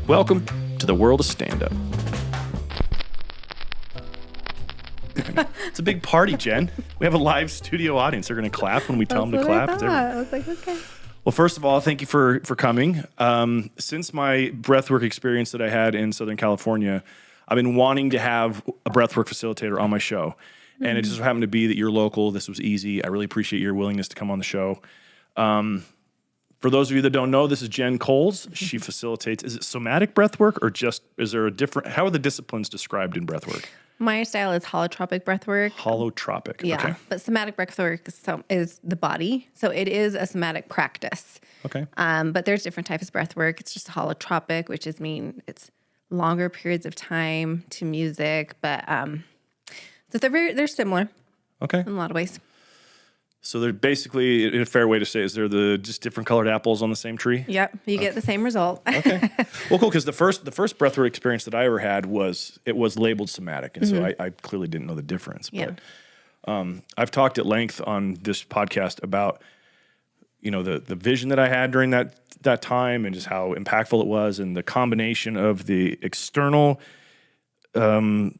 Welcome to the world of stand-up. It's a big party, Jen. We have a live studio audience. They're going to clap when we tell them to clap. I was like, okay. Well, first of all, thank you for coming. Since my breathwork experience that I had in Southern California, I've been wanting to have a breathwork facilitator on my show. And it just happened to be that you're local. This was easy. I really appreciate your willingness to come on the show. For those of you that don't know, this is Jen Coles. She facilitates. Is it somatic breathwork or just, is there a different, how are the disciplines described in breathwork? My style is holotropic breathwork. Holotropic. Yeah, Okay. but somatic breathwork is the body. So it is a somatic practice. Okay. But there's different types of breathwork. It's just holotropic, which is it's longer periods of time to music. But so they're similar. Okay. In a lot of ways. So they're basically, a fair way to say, is they're just different colored apples on the same tree? Yep, you get the same result. Okay. Well, cool, because the first breathwork experience that I ever had was labeled somatic, and so I clearly didn't know the difference. Yeah. But I've talked at length on this podcast about, the vision that I had during that time and just how impactful it was, and the combination of the external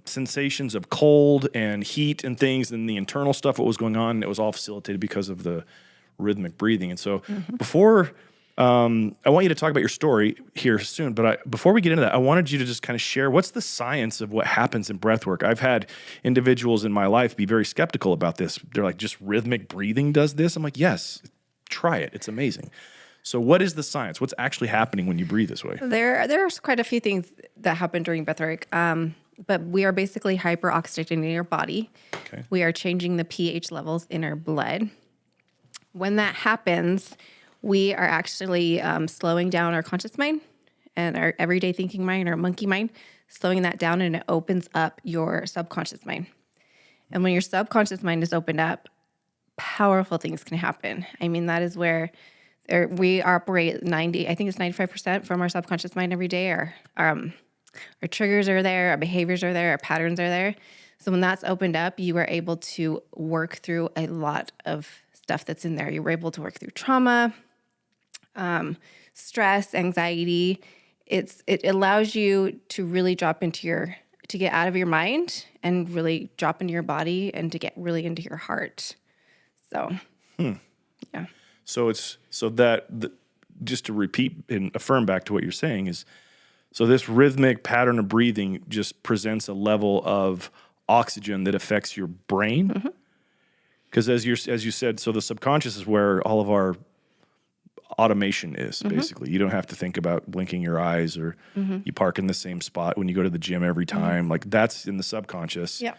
sensations of cold and heat and things, and the internal stuff, what was going on, it was all facilitated because of the rhythmic breathing. And so before, I want you to talk about your story here soon, but before we get into that, I wanted you to just kind of share what's the science of what happens in breath work. I've had individuals in my life be very skeptical about this. They're like, just rhythmic breathing does this? I'm like, yes, try it. It's amazing. So what is the science? What's actually happening when you breathe this way? There's quite a few things that happen during breathwork. But we are basically hyper-oxygenating our body. Okay. We are changing the pH levels in our blood. When that happens, we are actually slowing down our conscious mind and our everyday thinking mind, our monkey mind, slowing that down, and it opens up your subconscious mind. And when your subconscious mind is opened up, powerful things can happen. I mean, that is where we operate 95% from our subconscious mind every day. Our triggers are there, our behaviors are there, our patterns are there. So when that's opened up, you are able to work through a lot of stuff that's in there. You were able to work through trauma, stress, anxiety. It allows you to really to get out of your mind and really drop into your body and to get really into your heart. So, yeah. So just to repeat and affirm back to what you're saying is, so this rhythmic pattern of breathing just presents a level of oxygen that affects your brain. Because as you said, so the subconscious is where all of our automation is, basically. You don't have to think about blinking your eyes, or you park in the same spot when you go to the gym every time. Like, that's in the subconscious. Yep.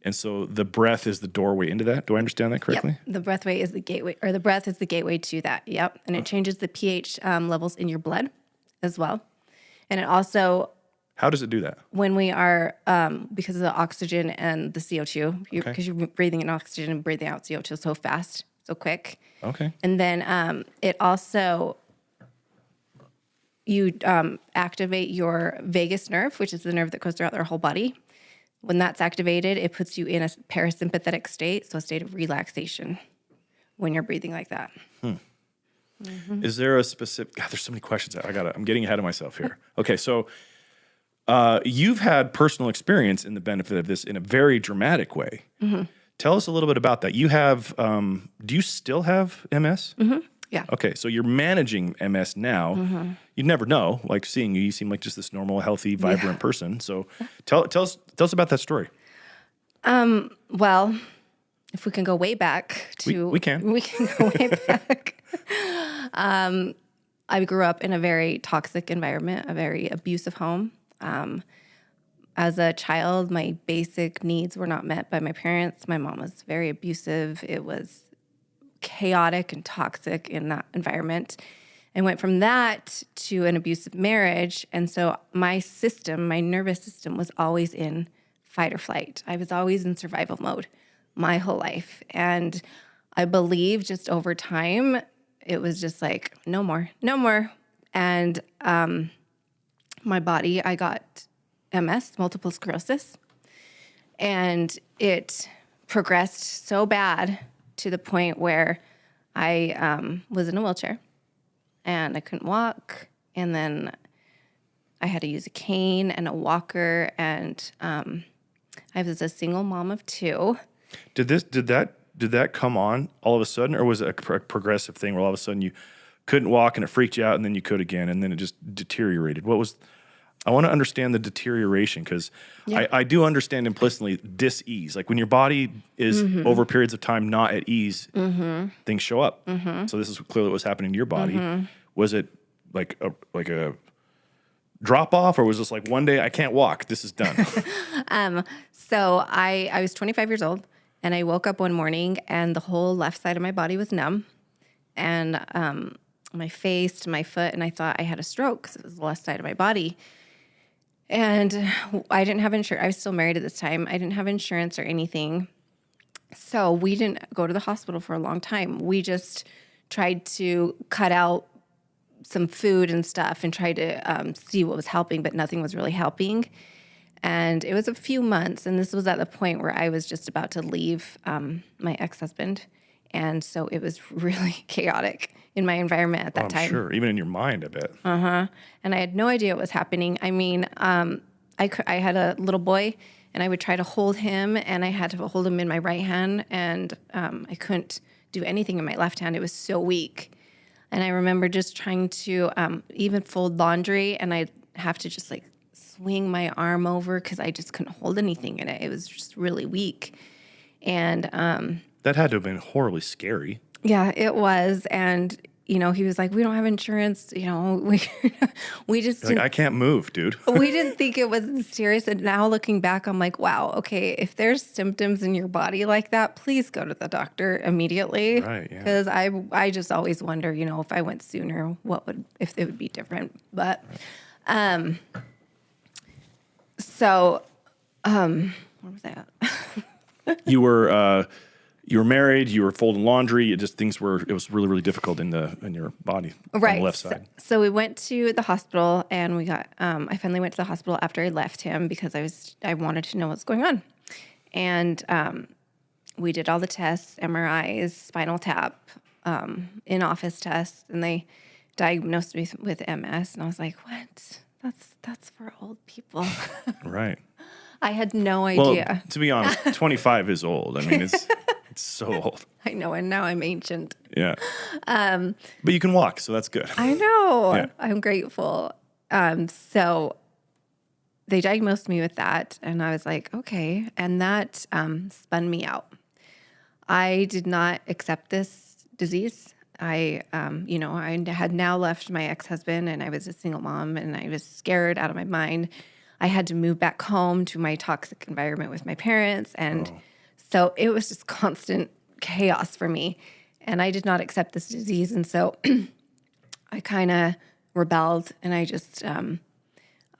And so the breath is the doorway into that. Do I understand that correctly? Yep. The breath is the gateway to that. Yep. And it changes the pH levels in your blood as well. And it also... How does it do that? When we are, because of the oxygen and the CO2, because you're breathing in oxygen and breathing out CO2 so fast, so quick. Okay. And then it also, you activate your vagus nerve, which is the nerve that goes throughout their whole body. When that's activated, it puts you in a parasympathetic state, so a state of relaxation when you're breathing like that. Is there a specific... God, there's so many questions. I'm getting ahead of myself here. Okay, so you've had personal experience in the benefit of this in a very dramatic way. Tell us a little bit about that. You have... do you still have MS? Yeah. Okay, so you're managing MS now. You'd never know. Like, seeing you seem like just this normal, healthy, vibrant person. So tell us about that story. Well, if we can go way back to... We can. We can go way back. I grew up in a very toxic environment, a very abusive home. As a child, my basic needs were not met by my parents. My mom was very abusive. It was chaotic and toxic in that environment. I went from that to an abusive marriage. And so my nervous system was always in fight or flight. I was always in survival mode my whole life. And I believe just over time, it was just like, no more. And my body, I got MS, multiple sclerosis, and it progressed so bad to the point where I was in a wheelchair and I couldn't walk. And then I had to use a cane and a walker, and I was a single mom of 2. Did that come on all of a sudden, or was it a progressive thing where all of a sudden you couldn't walk and it freaked you out, and then you could again, and then it just deteriorated? I want to understand the deterioration, because I do understand implicitly dis-ease. Like when your body is over periods of time not at ease, things show up. So this is clearly what was happening to your body. Was it like a drop off, or was this like one day I can't walk, this is done? So I was 25 years old, and I woke up one morning and the whole left side of my body was numb, and my face to my foot, and I thought I had a stroke because it was the left side of my body. And I didn't have insurance. I was still married at this time. I didn't have insurance or anything. So we didn't go to the hospital for a long time. We just tried to cut out some food and stuff and try to see what was helping, but nothing was really helping. And it was a few months, and this was at the point where I was just about to leave my ex-husband. And so it was really chaotic in my environment at that time. Sure, even in your mind, I bet. And I had no idea what was happening. I mean, I had a little boy, and I would try to hold him, and I had to hold him in my right hand, and I couldn't do anything in my left hand. It was so weak. And I remember just trying to even fold laundry, and I'd have to just like swing my arm over because I just couldn't hold anything in it. It was just really weak. And that had to have been horribly scary. Yeah, it was. And, he was like, we don't have insurance. We just didn't, I can't move, dude. We didn't think it was serious. And now looking back, I'm like, wow, okay, if there's symptoms in your body like that, please go to the doctor immediately. Right, yeah. Because I just always wonder, if I went sooner, if it would be different. But, what was that? You were married, you were folding laundry, it was really, really difficult in your body, right, on the left side. So we went to the hospital, and I finally went to the hospital after I left him because I wanted to know what's going on. And we did all the tests, MRIs, spinal tap, in-office tests, and they diagnosed me with MS. And I was like, what? That's for old people. Right. I had no idea. Well, to be honest, 25 is old. I mean, it's so old. I know, and now I'm ancient. Yeah. But you can walk, so that's good. I know. Yeah. I'm grateful. So they diagnosed me with that, and I was like, okay. And that spun me out. I did not accept this disease. I had now left my ex-husband, and I was a single mom, and I was scared out of my mind. I had to move back home to my toxic environment with my parents. And so it was just constant chaos for me. And I did not accept this disease. And so I kind of rebelled, and I just,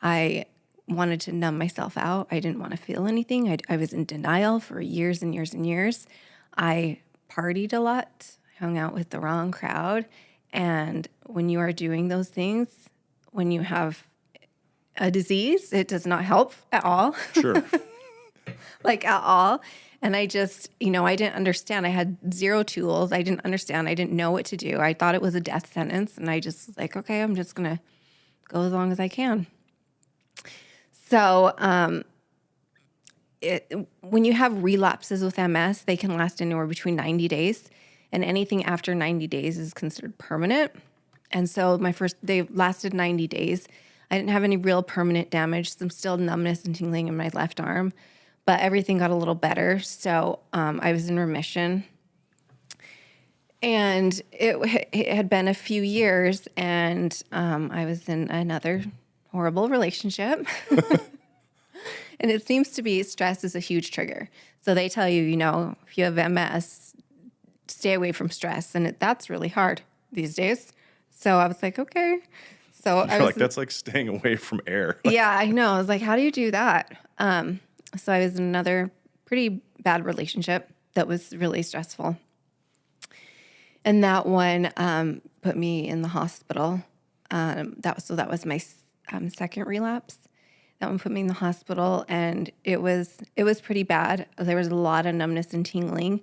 I wanted to numb myself out. I didn't want to feel anything. I was in denial for years and years and years. I partied a lot, hung out with the wrong crowd. And when you are doing those things, when you have a disease, it does not help at all. Sure. Like at all. And I just, I didn't understand. I had zero tools. I didn't understand. I didn't know what to do. I thought it was a death sentence. And I just was like, okay, I'm just going to go as long as I can. So when you have relapses with MS, they can last anywhere between 90 days. And anything after 90 days is considered permanent. And so they lasted 90 days. I didn't have any real permanent damage, some still numbness and tingling in my left arm, but everything got a little better. So I was in remission. And it had been a few years, and I was in another horrible relationship. And it seems to be stress is a huge trigger. So they tell you, if you have MS, stay away from stress. And that's really hard these days. So I was like, okay. So that's like staying away from air. Yeah, I know. I was like, how do you do that? So I was in another pretty bad relationship that was really stressful. And that one put me in the hospital. That was my second relapse. That one put me in the hospital, and it was pretty bad. There was a lot of numbness and tingling.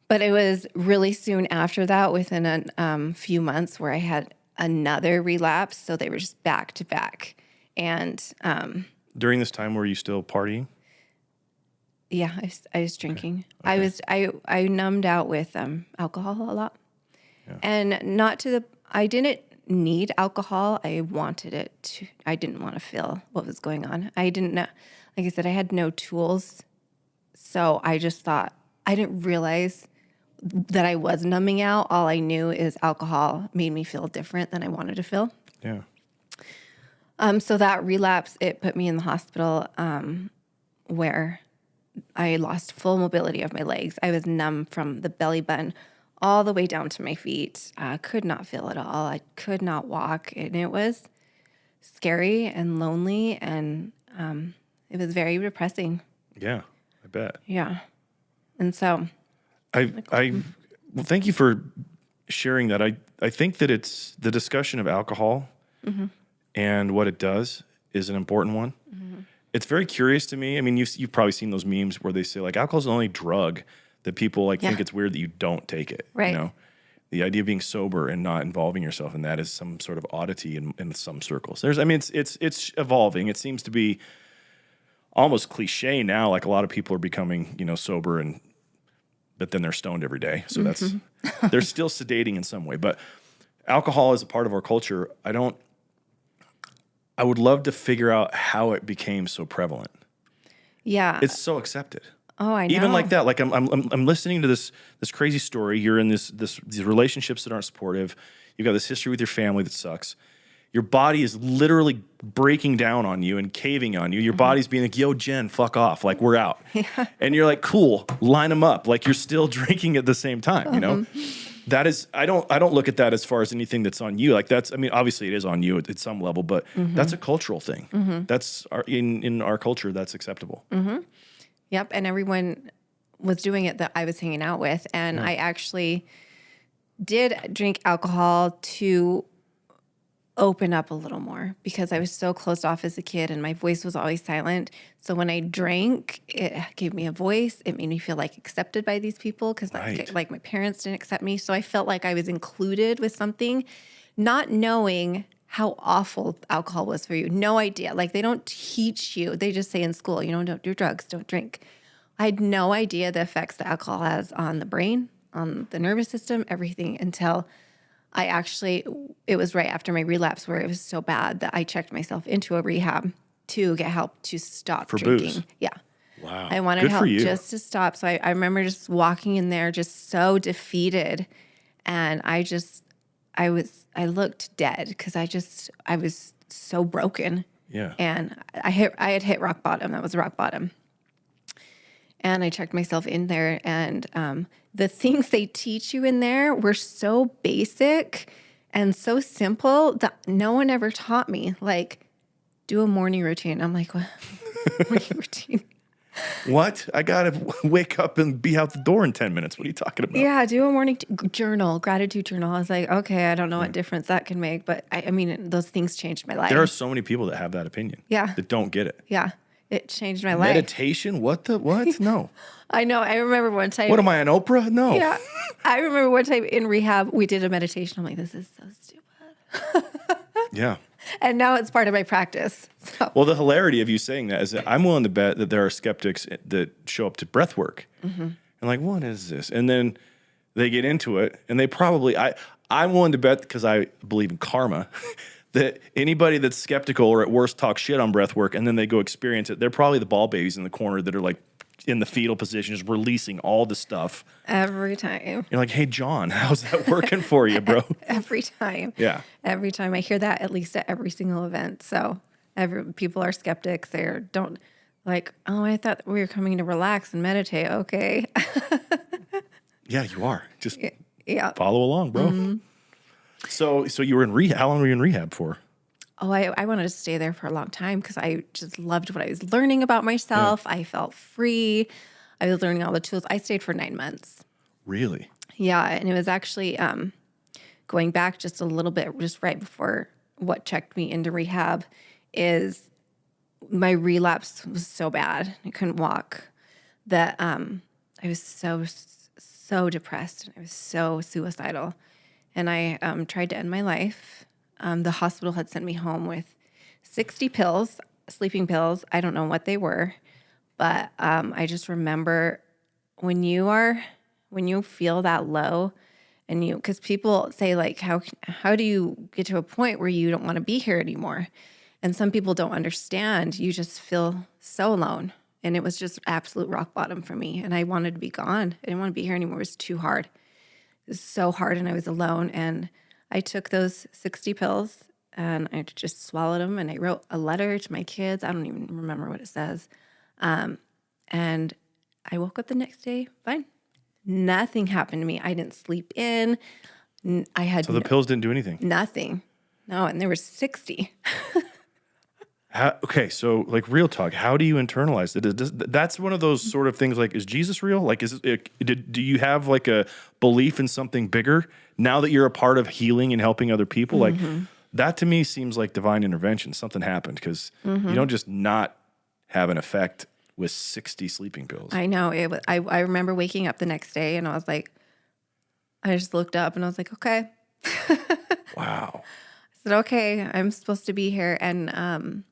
But it was really soon after that, within a few months, where I had another relapse. So they were just back to back. And During this time, were you still partying? yeah, I was drinking. Okay. I numbed out with alcohol a lot. Yeah. And I didn't need alcohol. I wanted it to, I didn't want to feel what was going on. I didn't know, like I said, I had no tools. So I just thought, I didn't realize that I was numbing out. All I knew is alcohol made me feel different than I wanted to feel. Yeah. So that relapse, it put me in the hospital where I lost full mobility of my legs. I was numb from the belly button all the way down to my feet. I could not feel at all. I could not walk. And it was scary and lonely, and it was very depressing. Yeah, I bet. Yeah. And so well, thank you for sharing that. I think that it's the discussion of alcohol and what it does is an important one. Mm-hmm. It's very curious to me. I mean, you've probably seen those memes where they say like alcohol is the only drug that people think it's weird that you don't take it. Right. You know, the idea of being sober and not involving yourself in that is some sort of oddity in some circles. It's evolving. It seems to be almost cliche now. Like a lot of people are becoming, sober but then they're stoned every day. So that's, they're still sedating in some way, but alcohol is a part of our culture. I would love to figure out how it became so prevalent. Yeah. It's so accepted. Oh, I know. Even like that, like I'm listening to this crazy story. You're in these relationships that aren't supportive. You've got this history with your family that sucks. Your body is literally breaking down on you and caving on you. Your body's being like, yo, Jen, fuck off. Like, we're out. Yeah. And you're like, cool, line them up. Like, you're still drinking at the same time, you know? That is, I don't look at that as far as anything that's on you. Like obviously it is on you at some level, but that's a cultural thing. That's in our culture, that's acceptable. Yep. And everyone was doing it that I was hanging out with. And I actually did drink alcohol to open up a little more because I was so closed off as a kid and my voice was always silent. So when I drank, it gave me a voice. It made me feel like accepted by these people because like my parents didn't accept me. So I felt like I was included with something, not knowing how awful alcohol was for you. No idea. Like they don't teach you. They just say in school, don't do drugs, don't drink. I had no idea the effects that alcohol has on the brain, on the nervous system, everything until it was right after my relapse where it was so bad that I checked myself into a rehab to get help to stop drinking. Booze. Yeah. Wow. I wanted help just to stop. So I remember just walking in there just so defeated. And I looked dead because I was so broken. Yeah. And I had hit rock bottom. That was rock bottom. And I checked myself in there, and the things they teach you in there were so basic and so simple that no one ever taught me. Like, do a morning routine. I'm like, what? Morning routine? What? I got to wake up and be out the door in 10 minutes. What are you talking about? Yeah, do a morning journal, gratitude journal. I was like, okay, I don't know what difference that can make, but I mean, those things changed my life. There are so many people that have that opinion. Yeah. That don't get it. Yeah. It changed my life. Meditation? What? No. I know. I remember one time. What am I, on Oprah? No. Yeah. I remember one time in rehab, we did a meditation. I'm like, this is so stupid. Yeah. And now it's part of my practice. So. Well, the hilarity of you saying that is that I'm willing to bet that there are skeptics that show up to breath work. And like, what is this? And then they get into it and they probably, I'm willing to bet because I believe in karma that anybody that's skeptical or at worst talk shit on breath work and then they go experience it, they're probably the ball babies in the corner that are like in the fetal position, just releasing all the stuff. Every time. You're like, hey, John, how's that working for you, bro? Every time. Yeah. Every time. I hear that at least at every single event. So people are skeptics. They don't like, oh, I thought we were coming to relax and meditate. Okay. Yeah, you are. Just follow along, bro. So you were in rehab. How long were you in rehab for? Oh, I wanted to stay there for a long time because I just loved what I was learning about myself. Yeah. I felt free. I was learning all the tools. I stayed for 9 months. Really? Yeah, and it was actually going back just a little bit, just right before what checked me into rehab is my relapse was so bad. I couldn't walk that I was so depressed. I was so suicidal. And I tried to end my life. The hospital had sent me home with 60 pills, sleeping pills. I don't know what they were, but I just remember when you feel that low, and because people say like, how do you get to a point where you don't want to be here anymore? And some people don't understand. You just feel so alone. And it was just absolute rock bottom for me. And I wanted to be gone. I didn't want to be here anymore. It was too hard. It was so hard, and I was alone. And I took those 60 pills and I just swallowed them. And I wrote a letter to my kids. I don't even remember what it says. And I woke up the next day fine. Nothing happened to me. I didn't sleep in. I had So the pills didn't do anything? nothing. No, and there was 60. Okay, so like real talk, how do you internalize it? That's one of those sort of things like, is Jesus real? Like, do you have like a belief in something bigger now that you're a part of healing and helping other people? Like that to me seems like divine intervention. Something happened because you don't just not have an effect with 60 sleeping pills. I know. I remember waking up the next day and I was like, I just looked up and I was like, okay. Wow. I said, okay, I'm supposed to be here. And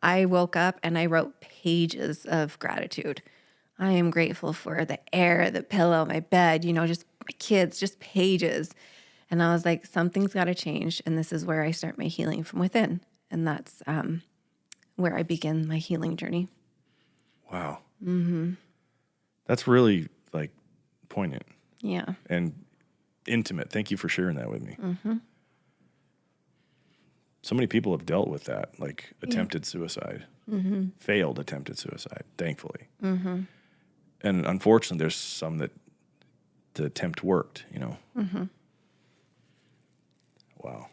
I woke up and I wrote pages of gratitude. I am grateful for the air, the pillow, my bed, just my kids, just pages. And I was like, something's got to change. And this is where I start my healing from within. And that's where I begin my healing journey. Wow. That's really like poignant. Yeah. And intimate. Thank you for sharing that with me. So many people have dealt with that, like attempted suicide, failed attempted suicide, thankfully. And unfortunately, there's some that the attempt worked, Wow.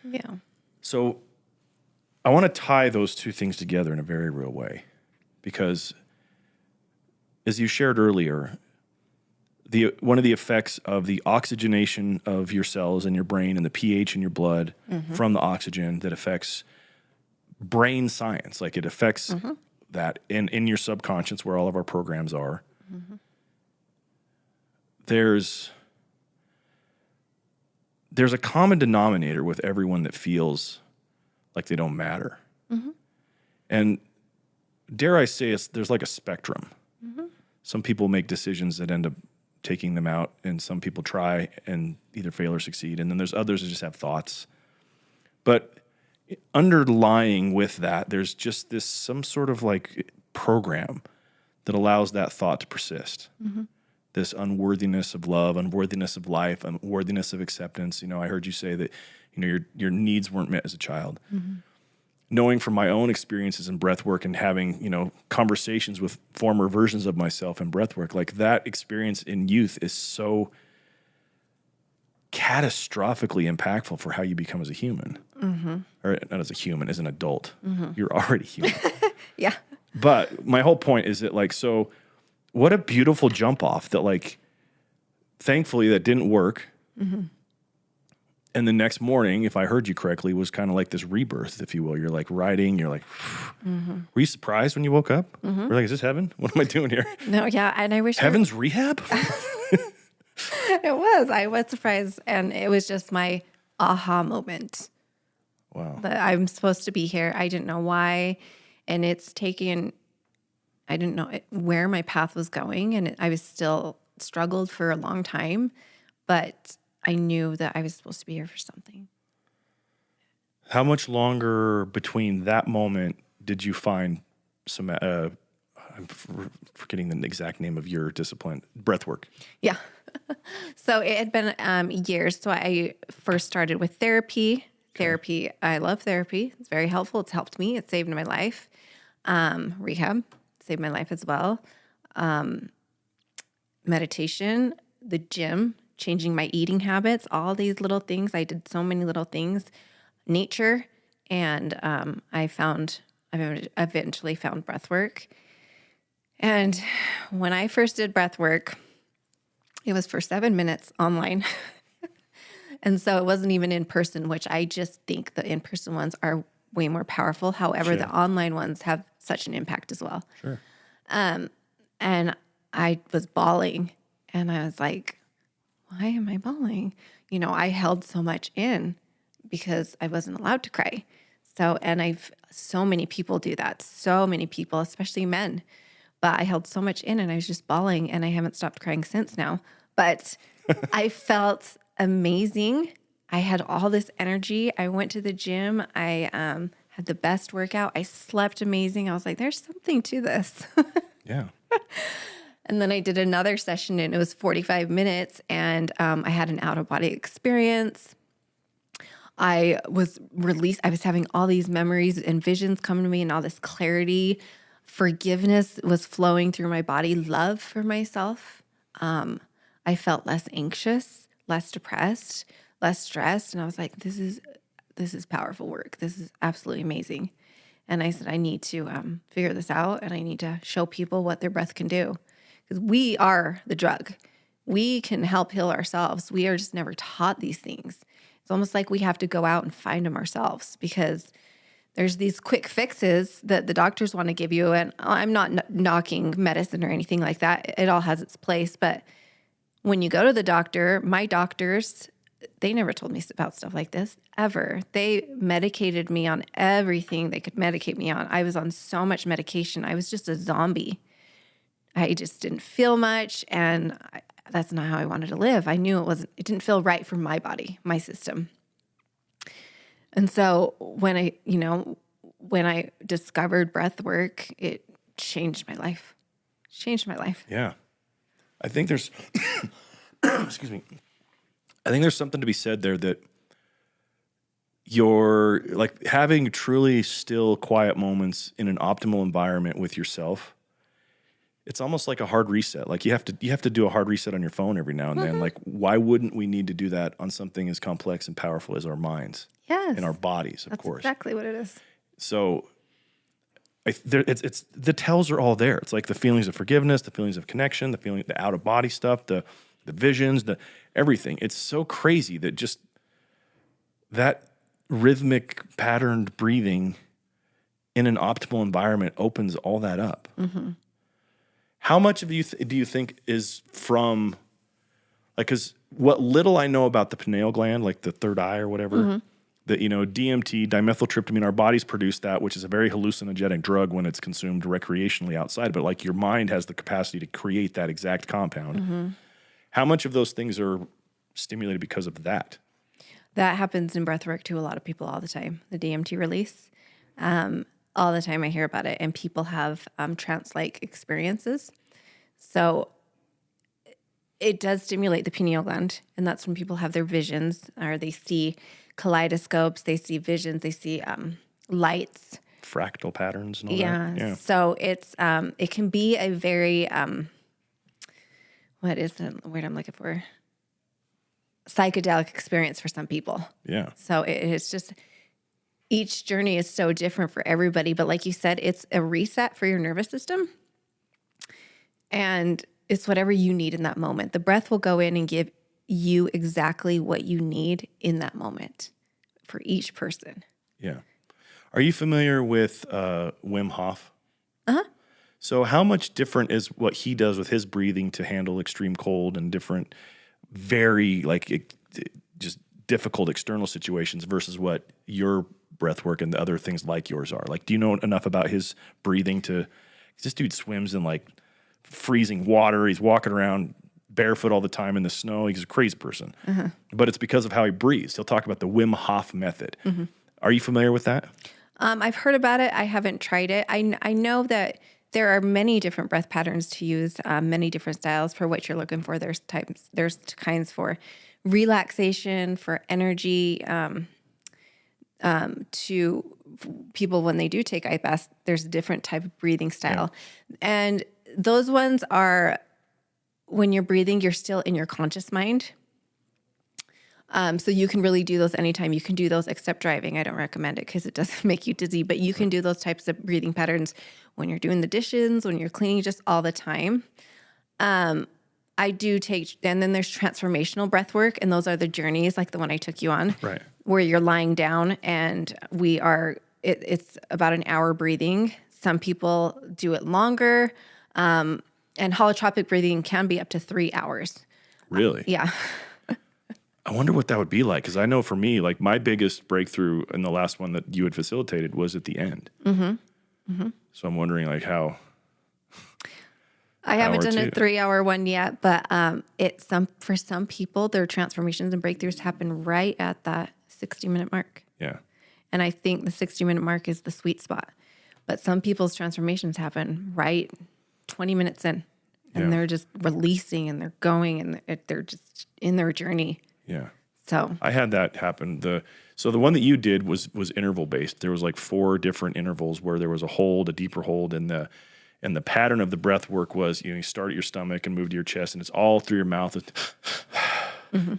Yeah. So I want to tie those two things together in a very real way because as you shared earlier, one of the effects of the oxygenation of your cells in your brain and the pH in your blood from the oxygen that affects brain science, like it affects that in your subconscious where all of our programs are. There's a common denominator with everyone that feels like they don't matter. And dare I say, there's like a spectrum. Some people make decisions that end up taking them out, and some people try and either fail or succeed. And then there's others that just have thoughts. But underlying with that, there's just some sort of like program that allows that thought to persist. This unworthiness of love, unworthiness of life, unworthiness of acceptance. I heard you say that, your needs weren't met as a child. Knowing from my own experiences in breath work and having, conversations with former versions of myself in breath work, like that experience in youth is so catastrophically impactful for how you become as a human. Or not as a human, as an adult. You're already human. Yeah. But my whole point is that so what a beautiful jump off that thankfully that didn't work. And the next morning, if I heard you correctly, was kind of like this rebirth, if you will. You're like riding, you're like, were you surprised when you woke up? We're like, is this heaven? What am I doing here? No, yeah. And I wish Heaven's rehab? it was. I was surprised. And it was just my aha moment. Wow. That I'm supposed to be here. I didn't know why. And I didn't know where my path was going. And I was still struggled for a long time. But I knew that I was supposed to be here for something. How much longer between that moment did you find some, I'm forgetting the exact name of your discipline, breath work? Yeah. So it had been years. So I first started with therapy. Therapy, I love therapy. It's very helpful. It's helped me. It saved my life. Rehab saved my life as well. Meditation, the gym, changing my eating habits, all these little things. I did so many little things. Nature, and I eventually found breath work. And when I first did breath work, it was for 7 minutes online. And so it wasn't even in person, which I just think the in-person ones are way more powerful. However, the online ones have such an impact as well. Sure. And I was bawling, and I was like, why am I bawling? I held so much in because I wasn't allowed to cry. So, and so many people do that. So many people, especially men. But I held so much in and I was just bawling and I haven't stopped crying since now. But I felt amazing. I had all this energy. I went to the gym. I had the best workout. I slept amazing. I was like, there's something to this. Yeah. And then I did another session and it was 45 minutes and I had an out of body experience. I was released. I was having all these memories and visions come to me and all this clarity. Forgiveness was flowing through my body, love for myself. I felt less anxious, less depressed, less stressed. And I was like, this is powerful work. This is absolutely amazing. And I said, I need to figure this out and I need to show people what their breath can do. Because we are the drug. We can help heal ourselves. We are just never taught these things. It's almost like we have to go out and find them ourselves because there's these quick fixes that the doctors want to give you. And I'm not knocking medicine or anything like that. It all has its place. But when you go to the doctor, my doctors, they never told me about stuff like this ever. They medicated me on everything they could medicate me on. I was on so much medication. I was just a zombie. I just didn't feel much. And that's not how I wanted to live. I knew it didn't feel right for my body, my system. And so when I discovered breath work, it changed my life. Yeah. I think there's, excuse me. I think there's something to be said there that you're like having truly still quiet moments in an optimal environment with yourself. It's almost like a hard reset. Like you have to do a hard reset on your phone every now and then. Like why wouldn't we need to do that on something as complex and powerful as our minds? Yes. And our bodies, of course. That's exactly what it is. So it's the tells are all there. It's like the feelings of forgiveness, the feelings of connection, the out of body stuff, the visions, the everything. It's so crazy that just that rhythmic patterned breathing in an optimal environment opens all that up. Mm-hmm. How much of do you think is from, like, because what little I know about the pineal gland, like the third eye or whatever, that, DMT, dimethyltryptamine, our bodies produce that, which is a very hallucinogenic drug when it's consumed recreationally outside. But like your mind has the capacity to create that exact compound. Mm-hmm. How much of those things are stimulated because of that? That happens in breathwork to a lot of people all the time, the DMT release. All the time I hear about it, and people have trance-like experiences. So it does stimulate the pineal gland, and that's when people have their visions, or they see kaleidoscopes, they see visions, they see lights. Fractal patterns and all that. Yeah. So it's it can be a very, what is the word I'm looking for? Psychedelic experience for some people. Yeah. So it's just... each journey is so different for everybody. But like you said, it's a reset for your nervous system. And it's whatever you need in that moment. The breath will go in and give you exactly what you need in that moment for each person. Yeah. Are you familiar with Wim Hof? Uh-huh. So how much different is what he does with his breathing to handle extreme cold and different, very just difficult external situations versus what your breath work and the other things like yours are? Like, do you know enough about his breathing this dude swims in like freezing water. He's walking around barefoot all the time in the snow. He's a crazy person, but it's because of how he breathes. He'll talk about the Wim Hof method. Mm-hmm. Are you familiar with that? I've heard about it. I haven't tried it. I know that there are many different breath patterns to use, many different styles for what you're looking for. There's kinds for relaxation, for energy, to people when they do take ice baths. There's a different type of breathing style. Yeah. And those ones are when you're breathing, you're still in your conscious mind. So you can really do those anytime. You can do those except driving. I don't recommend it because it does make you dizzy, but you can do those types of breathing patterns when you're doing the dishes, when you're cleaning, just all the time. I do take, and then there's transformational breath work, and those are the journeys like the one I took you on, right? Where you're lying down and it's about an hour breathing. Some people do it longer. And holotropic breathing can be up to 3 hours. Really? Yeah. I wonder what that would be like. Cause I know for me, like my biggest breakthrough in the last one that you had facilitated was at the end. So I'm wondering like how. I haven't done a 3-hour one yet, but for some people, their transformations and breakthroughs happen right at that 60-minute mark. Yeah. And I think the 60-minute mark is the sweet spot. But some people's transformations happen right 20 minutes in, and they're just releasing and they're going and they're just in their journey. Yeah. So I had that happen. So the one that you did was interval based. There was like 4 different intervals where there was a hold, a deeper hold, and the pattern of the breath work was, you start at your stomach and move to your chest, and it's all through your mouth.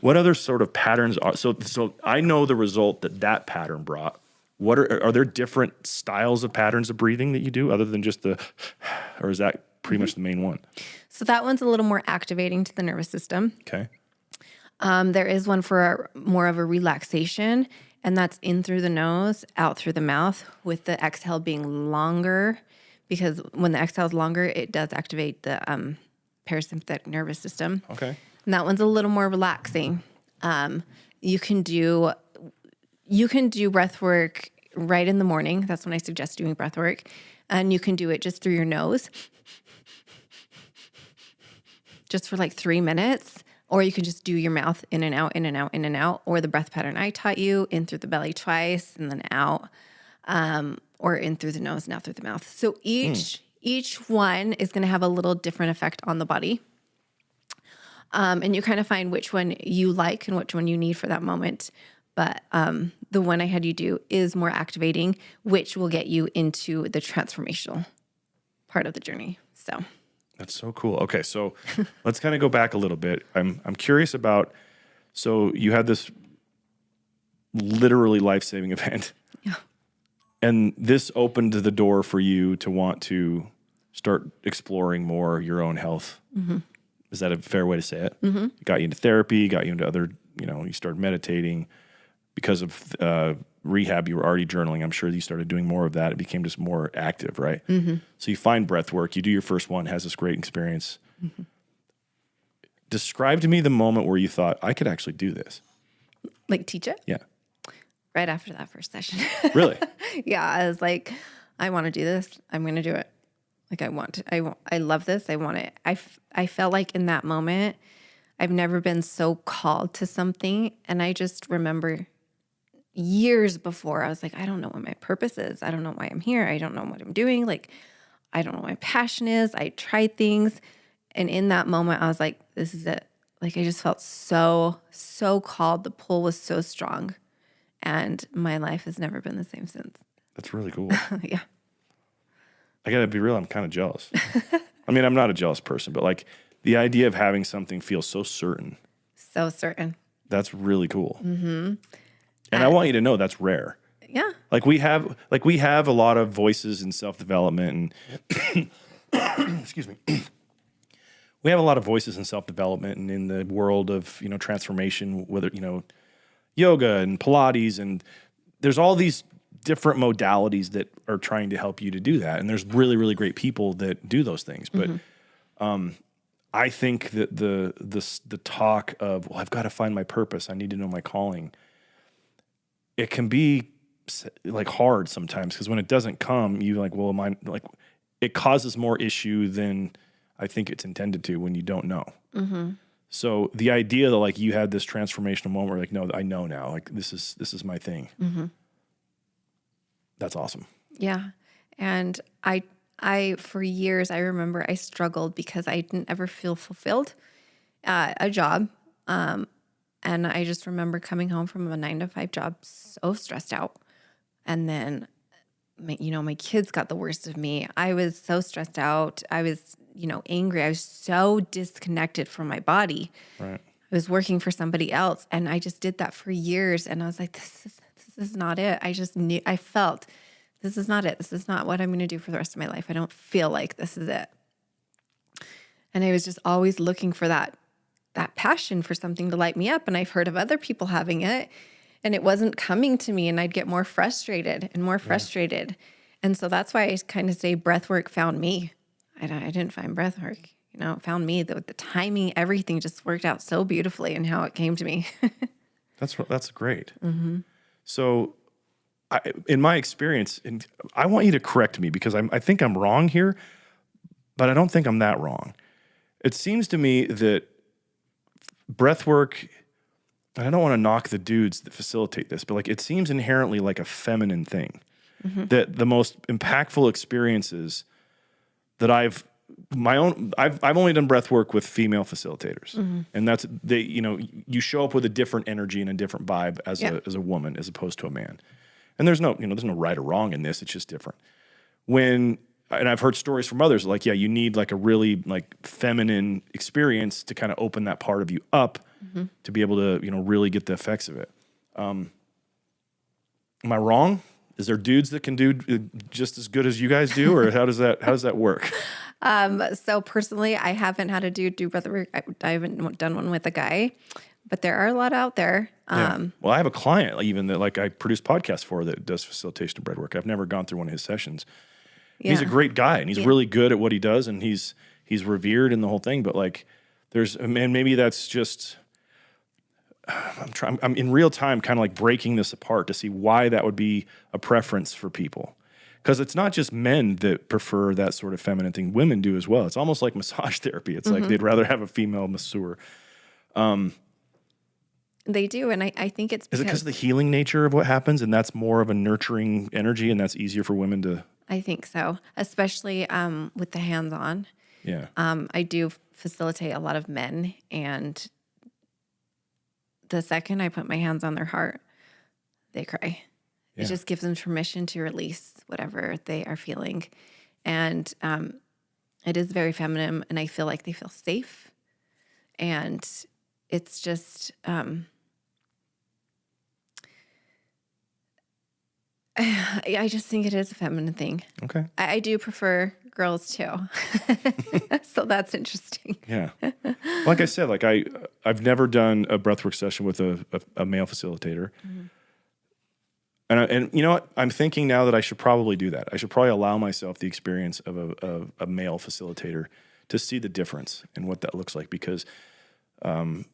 What other sort of patterns are so I know the result that pattern brought. What are there different styles of patterns of breathing that you do other than just or is that pretty much the main one? So that one's a little more activating to the nervous system. Okay. There is one for more of a relaxation, and that's in through the nose, out through the mouth, with the exhale being longer, because when the exhale is longer, it does activate the parasympathetic nervous system. Okay. And that one's a little more relaxing. You can do breath work right in the morning. That's when I suggest doing breath work. And you can do it just through your nose, just for like 3 minutes. Or you can just do your mouth in and out, in and out, in and out. Or the breath pattern I taught you, in through the belly twice and then out. Or in through the nose and out through the mouth. So each one is going to have a little different effect on the body. And you kind of find which one you like and which one you need for that moment. But the one I had you do is more activating, which will get you into the transformational part of the journey. So that's so cool. Okay, so let's kind of go back a little bit. I'm curious about, so you had this literally life-saving event. yeah. And this opened the door for you to want to start exploring more your own health. Is that a fair way to say it? It got you into therapy, got you into other, you started meditating. Because of rehab, you were already journaling. I'm sure you started doing more of that. It became just more active, right? So you find breath work. You do your first one, has this great experience. Describe to me the moment where you thought, I could actually do this. Like teach it? Yeah. Right after that first session. Really? Yeah, I was like, I want to do this. I'm going to do it. Like I love this. I want it. I felt like in that moment, I've never been so called to something. And I just remember years before, I was like, I don't know what my purpose is. I don't know why I'm here. I don't know what I'm doing. Like, I don't know what my passion is. I tried things. And in that moment, I was like, this is it. Like, I just felt so called. The pull was so strong. And my life has never been the same since. That's really cool. Yeah. I got to be real. I'm kind of jealous. I mean, I'm not a jealous person, but like the idea of having something feel so certain. So certain. That's really cool. And I want you to know that's rare. Yeah. Like we have a lot of voices in self-development and excuse me. We have a lot of voices in self-development and in the world of, transformation, whether, yoga and Pilates, and there's all these different modalities that are trying to help you to do that. And there's really, really great people that do those things. But I think that the talk of, well, I've got to find my purpose. I need to know my calling. It can be like hard sometimes because when it doesn't come, you like, well, it causes more issue than I think it's intended to when you don't know. So the idea that like you had this transformational moment where like, no, I know now, like this is my thing. That's awesome. Yeah. And I for years, I remember I struggled because I didn't ever feel fulfilled at a job. And I just remember coming home from a 9-to-5 job so stressed out. And then, my kids got the worst of me. I was so stressed out. I was, angry. I was so disconnected from my body. Right. I was working for somebody else. And I just did that for years. And I was like, this is not it. I felt this is not it. This is not what I'm going to do for the rest of my life. I don't feel like this is it. And I was just always looking for that passion for something to light me up. And I've heard of other people having it and it wasn't coming to me, and I'd get more frustrated and more frustrated. And so that's why I kind of say breath work found me. I didn't find breath work, it found me. The timing, everything just worked out so beautifully in how it came to me. That's great. So in my experience, and I want you to correct me because I think I'm wrong here, but I don't think I'm that wrong. It seems to me that breath work, and I don't want to knock the dudes that facilitate this, but like it seems inherently like a feminine thing. That the most impactful experiences that I've only done breath work with female facilitators, and that's you show up with a different energy and a different vibe as a woman as opposed to a man, and there's no right or wrong in this. It's just different. And I've heard stories from others like, yeah, you need like a really like feminine experience to kind of open that part of you up to be able to really get the effects of it. Am I wrong? Is there dudes that can do just as good as you guys do, or how does that work? So personally, I haven't had a dude do breath work. I haven't done one with a guy, but there are a lot out there. Well, I have a client even that like I produce podcasts for that does facilitation of breath work. I've never gone through one of his sessions. Yeah. He's a great guy, and he's really good at what he does, and he's revered in the whole thing. But like, and maybe that's just. I'm in real time kind of like breaking this apart to see why that would be a preference for people. Because it's not just men that prefer that sort of feminine thing. Women do as well. It's almost like massage therapy. It's like they'd rather have a female masseur. They do, and I think it's because... Is it because of the healing nature of what happens, and that's more of a nurturing energy, and that's easier for women to... I think so, especially with the hands-on. Yeah. I do facilitate a lot of men, and... the second I put my hands on their heart, they cry. Yeah. It just gives them permission to release whatever they are feeling. And it is very feminine, and I feel like they feel safe. And it's just, I just think it is a feminine thing. Okay. I do prefer girls too. So that's interesting. Yeah. Like I said, like I've never done a breathwork session with a male facilitator. And you know what? I'm thinking now that I should probably do that. I should probably allow myself the experience of a male facilitator to see the difference in what that looks like. Because like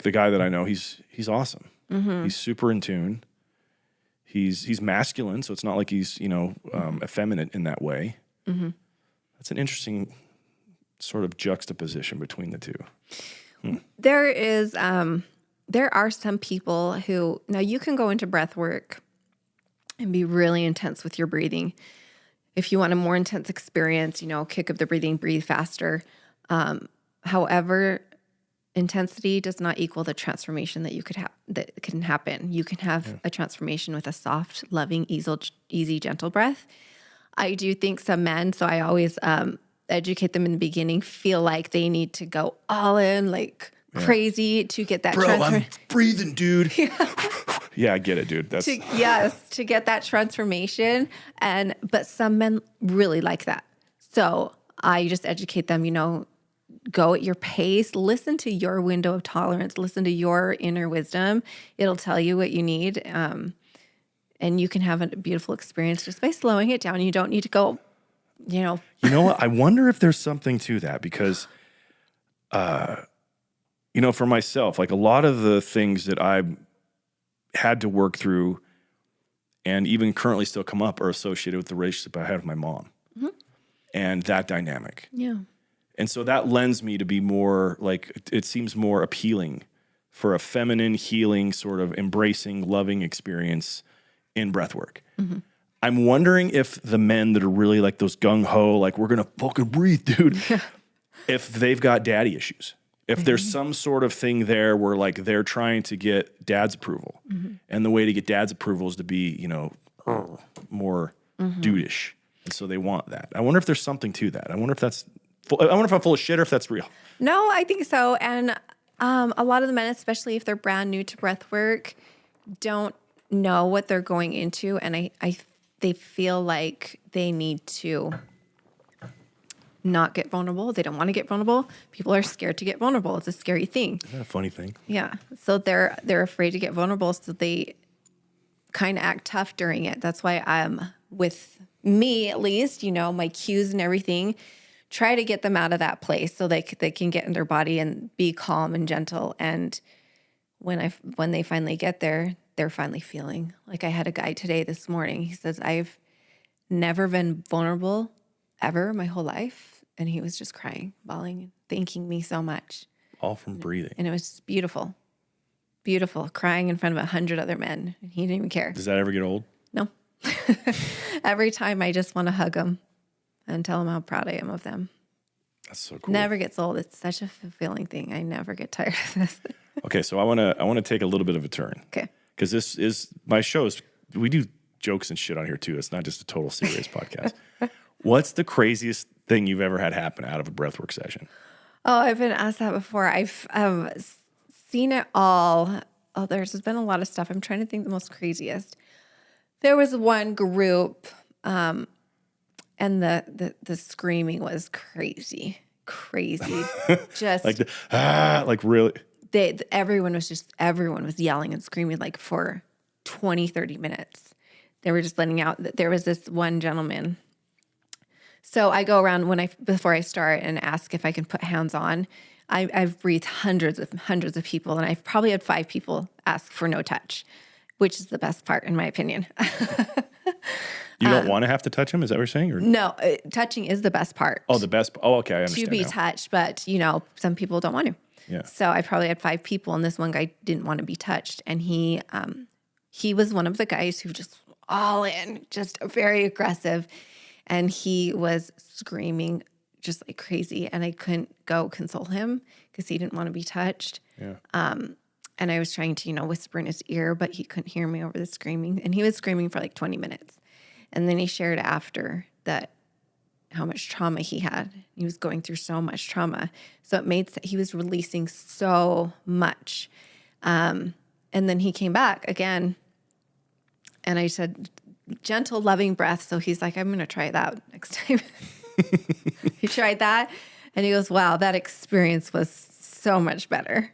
the guy that I know, he's awesome. He's super in tune. He's masculine, so it's not like he's effeminate in that way. That's an interesting sort of juxtaposition between the two. There are some people who, now you can go into breath work and be really intense with your breathing. If you want a more intense experience, kick up the breathing, breathe faster. However, intensity does not equal the transformation that you could have, that can happen. You can have a transformation with a soft, loving, easy, gentle breath. I do think some men, so I always educate them in the beginning, feel like they need to go all in, like crazy to get that transformation. I'm breathing, dude. Yeah, I get it, dude. That's to get that transformation. But some men really like that. So I just educate them, go at your pace, listen to your window of tolerance, listen to your inner wisdom. It'll tell you what you need. And you can have a beautiful experience just by slowing it down. You don't need to go, You know what? I wonder if there's something to that because, for myself, like a lot of the things that I had to work through and even currently still come up are associated with the relationship I had with my mom and that dynamic. Yeah. And so that lends me to be more like, it seems more appealing for a feminine, healing, sort of embracing, loving experience in breathwork. I'm wondering if the men that are really like those gung-ho, like we're going to fucking breathe, dude, if they've got daddy issues. If there's some sort of thing there where like they're trying to get dad's approval. And the way to get dad's approval is to be, more dudeish. And so they want that. I wonder if there's something to that. I wonder if I'm full of shit or if that's real. No, I think so. And a lot of the men, especially if they're brand new to breath work, don't know what they're going into. And they feel like they need to not get vulnerable. They don't want to get vulnerable. People are scared to get vulnerable. It's a scary thing. Isn't that a funny thing? Yeah. So they're afraid to get vulnerable. So they kind of act tough during it. That's why I'm with me, at least, my cues and everything, try to get them out of that place so they can get in their body and be calm and gentle. And when they finally get there, they're finally feeling like I had a guy today this morning. He says, I've never been vulnerable ever my whole life. And he was just crying, bawling, thanking me so much. All from breathing. And it was just beautiful, beautiful, crying in front of 100 other men. And he didn't even care. Does that ever get old? No. Every time I just want to hug them and tell them how proud I am of them. That's so cool. Never gets old. It's such a fulfilling thing. I never get tired of this. Okay, so I want to take a little bit of a turn. Okay. Because this is my show. We do jokes and shit on here too. It's not just a total serious podcast. What's the craziest thing you've ever had happen out of a breathwork session? Oh, I've been asked that before. I've seen it all. Oh, there's been a lot of stuff. I'm trying to think the most craziest. There was one group, and the screaming was crazy. Just like really. Everyone was yelling and screaming like for 20, 30 minutes. They were just letting out that there was this one gentleman. So I go around before I start and ask if I can put hands on. I've breathed hundreds of people, and I've probably had 5 people ask for no touch, which is the best part in my opinion. You don't want to have to touch him? Is that what you're saying? Or? No, touching is the best part. Oh, the best. Oh, okay. I understand. To be touched, but some people don't want to. Yeah. So I probably had 5 people, and this one guy didn't want to be touched, and he was one of the guys who just all in, just very aggressive, and he was screaming just like crazy, and I couldn't go console him because he didn't want to be touched. Yeah. And I was trying to whisper in his ear, but he couldn't hear me over the screaming, and he was screaming for like 20 minutes, and then he shared after that how much trauma he had. He was going through so much trauma. So he was releasing so much. And then he came back again, and I said, gentle, loving breath. So he's like, I'm going to try that next time. He tried that, and he goes, wow, that experience was so much better.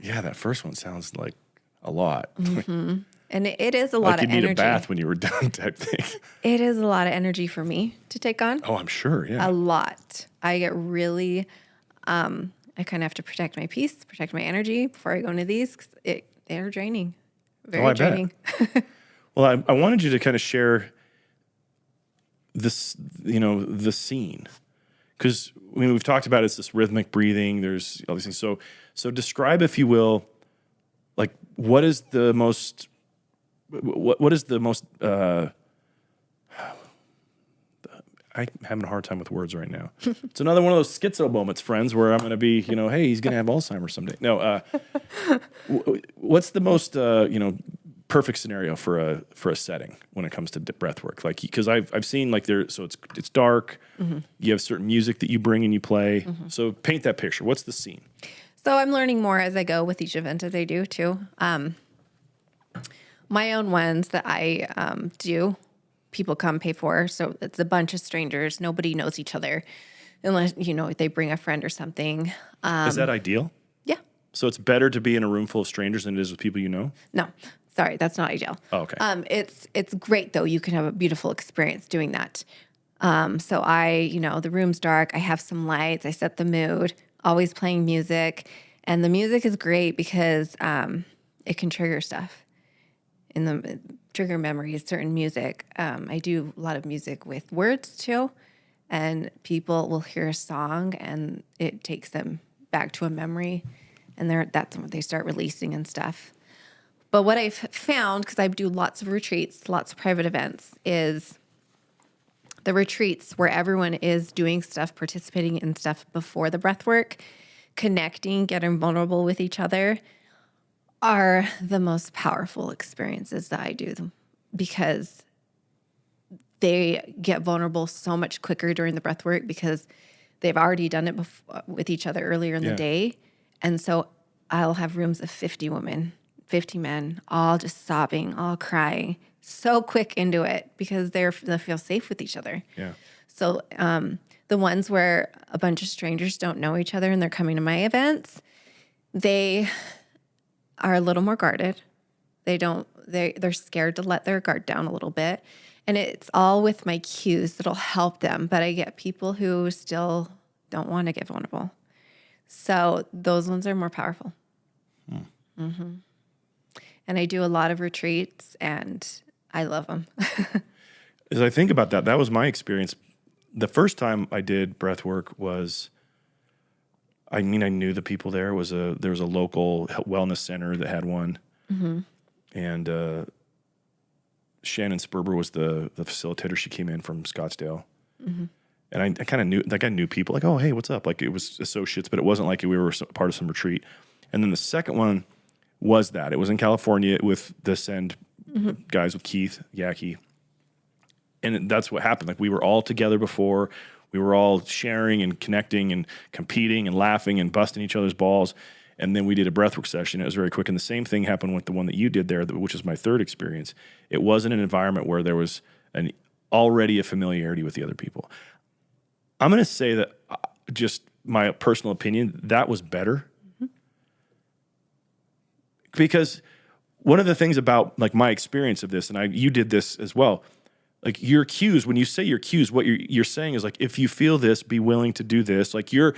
Yeah, that first one sounds like a lot. Mm-hmm. And it is a lot of energy. Like you need a bath when you were done type thing. It is a lot of energy for me to take on. Oh, I'm sure, yeah. A lot. I get really, I kind of have to protect my peace, protect my energy before I go into these. 'Cause they're draining. Very draining. Well, I wanted you to kind of share this, the scene. Because, we've talked about it's this rhythmic breathing. There's all these things. So describe, if you will, like what is the most I'm having a hard time with words right now. It's another one of those schizo moments, friends, where I'm going to be, hey, he's going to have Alzheimer's someday. No, what's the most, perfect scenario for a setting when it comes to breath work? Like, because I've seen like it's dark. Mm-hmm. You have certain music that you bring and you play. Mm-hmm. So paint that picture. What's the scene? So I'm learning more as I go with each event as I do too. My own ones that I do, people come pay for. So it's a bunch of strangers. Nobody knows each other unless, they bring a friend or something. Is that ideal? Yeah. So it's better to be in a room full of strangers than it is with people you know? No, sorry, that's not ideal. Oh, okay. It's great though. You can have a beautiful experience doing that. So the room's dark. I have some lights. I set the mood, always playing music. And the music is great because it can trigger stuff. Trigger memories, certain music. I do a lot of music with words too, and people will hear a song and it takes them back to a memory, and that's when they start releasing and stuff. But what I've found, because I do lots of retreats, lots of private events, is the retreats where everyone is doing stuff, participating in stuff before the breath work, connecting, getting vulnerable with each other, are the most powerful experiences that I do, because they get vulnerable so much quicker during the breath work because they've already done it with each other earlier in the day. And so I'll have rooms of 50 women, 50 men, all just sobbing, all crying, so quick into it because they feel safe with each other. Yeah. So the ones where a bunch of strangers don't know each other and they're coming to my events, they are a little more guarded. They're scared to let their guard down a little bit. And it's all with my cues that'll help them. But I get people who still don't want to get vulnerable. So those ones are more powerful. And I do a lot of retreats, and I love them. As I think about that, that was my experience. The first time I did breath work was, I mean, I knew the people there. There was a local wellness center that had one. And Shannon Sperber was the facilitator. She came in from Scottsdale. And I kind of knew, like I knew people, like, oh, hey, what's up? Like it was associates, but it wasn't like we were part of some retreat. And then the second one was that. It was in California with the Send guys, with Keith Yackey. And that's what happened. Like we were all together before. We were all sharing and connecting and competing and laughing and busting each other's balls. And then we did a breathwork session. It was very quick. And the same thing happened with the one that you did there, which is my third experience. It wasn't an environment where there was already a familiarity with the other people. I'm going to say that, just my personal opinion, that was better. Because one of the things about like my experience of this, and you did this as well, like your cues, when you say your cues, what you're saying is like, if you feel this, be willing to do this. Like you're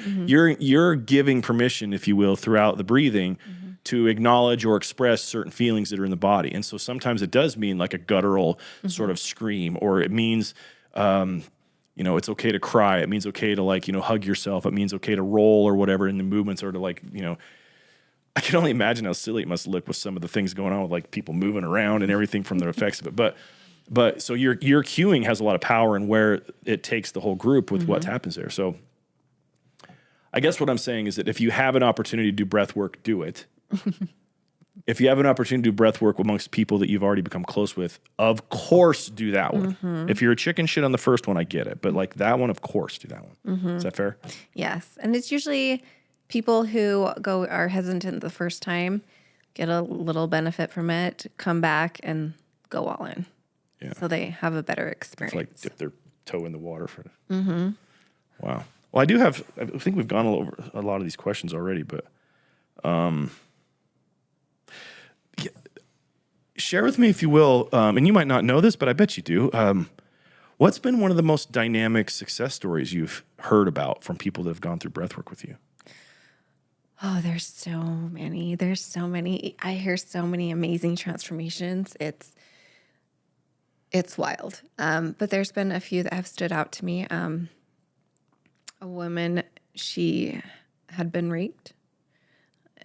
giving permission, if you will, throughout the breathing to acknowledge or express certain feelings that are in the body. And so sometimes it does mean like a guttural sort of scream, or it means, it's okay to cry. It means okay to like, hug yourself. It means okay to roll or whatever in the movements, or to like, I can only imagine how silly it must look with some of the things going on with like people moving around and everything from the effects of it. But so your cueing has a lot of power in where it takes the whole group with what happens there. So I guess what I'm saying is that if you have an opportunity to do breath work, do it. If you have an opportunity to do breath work amongst people that you've already become close with, of course do that one. If you're a chicken shit on the first one, I get it. But like that one, of course do that one. Is that fair? Yes. And it's usually people who are hesitant the first time, get a little benefit from it, come back and go all in. Yeah. So they have a better experience. It's like dip their toe in the water for it. Wow. Well, I think we've gone over a lot of these questions already, but share with me, if you will, and you might not know this, but I bet you do. What's been one of the most dynamic success stories you've heard about from people that have gone through breathwork with you? Oh, there's so many. There's so many. I hear so many amazing transformations. It's wild. But there's been a few that have stood out to me. A woman, she had been raped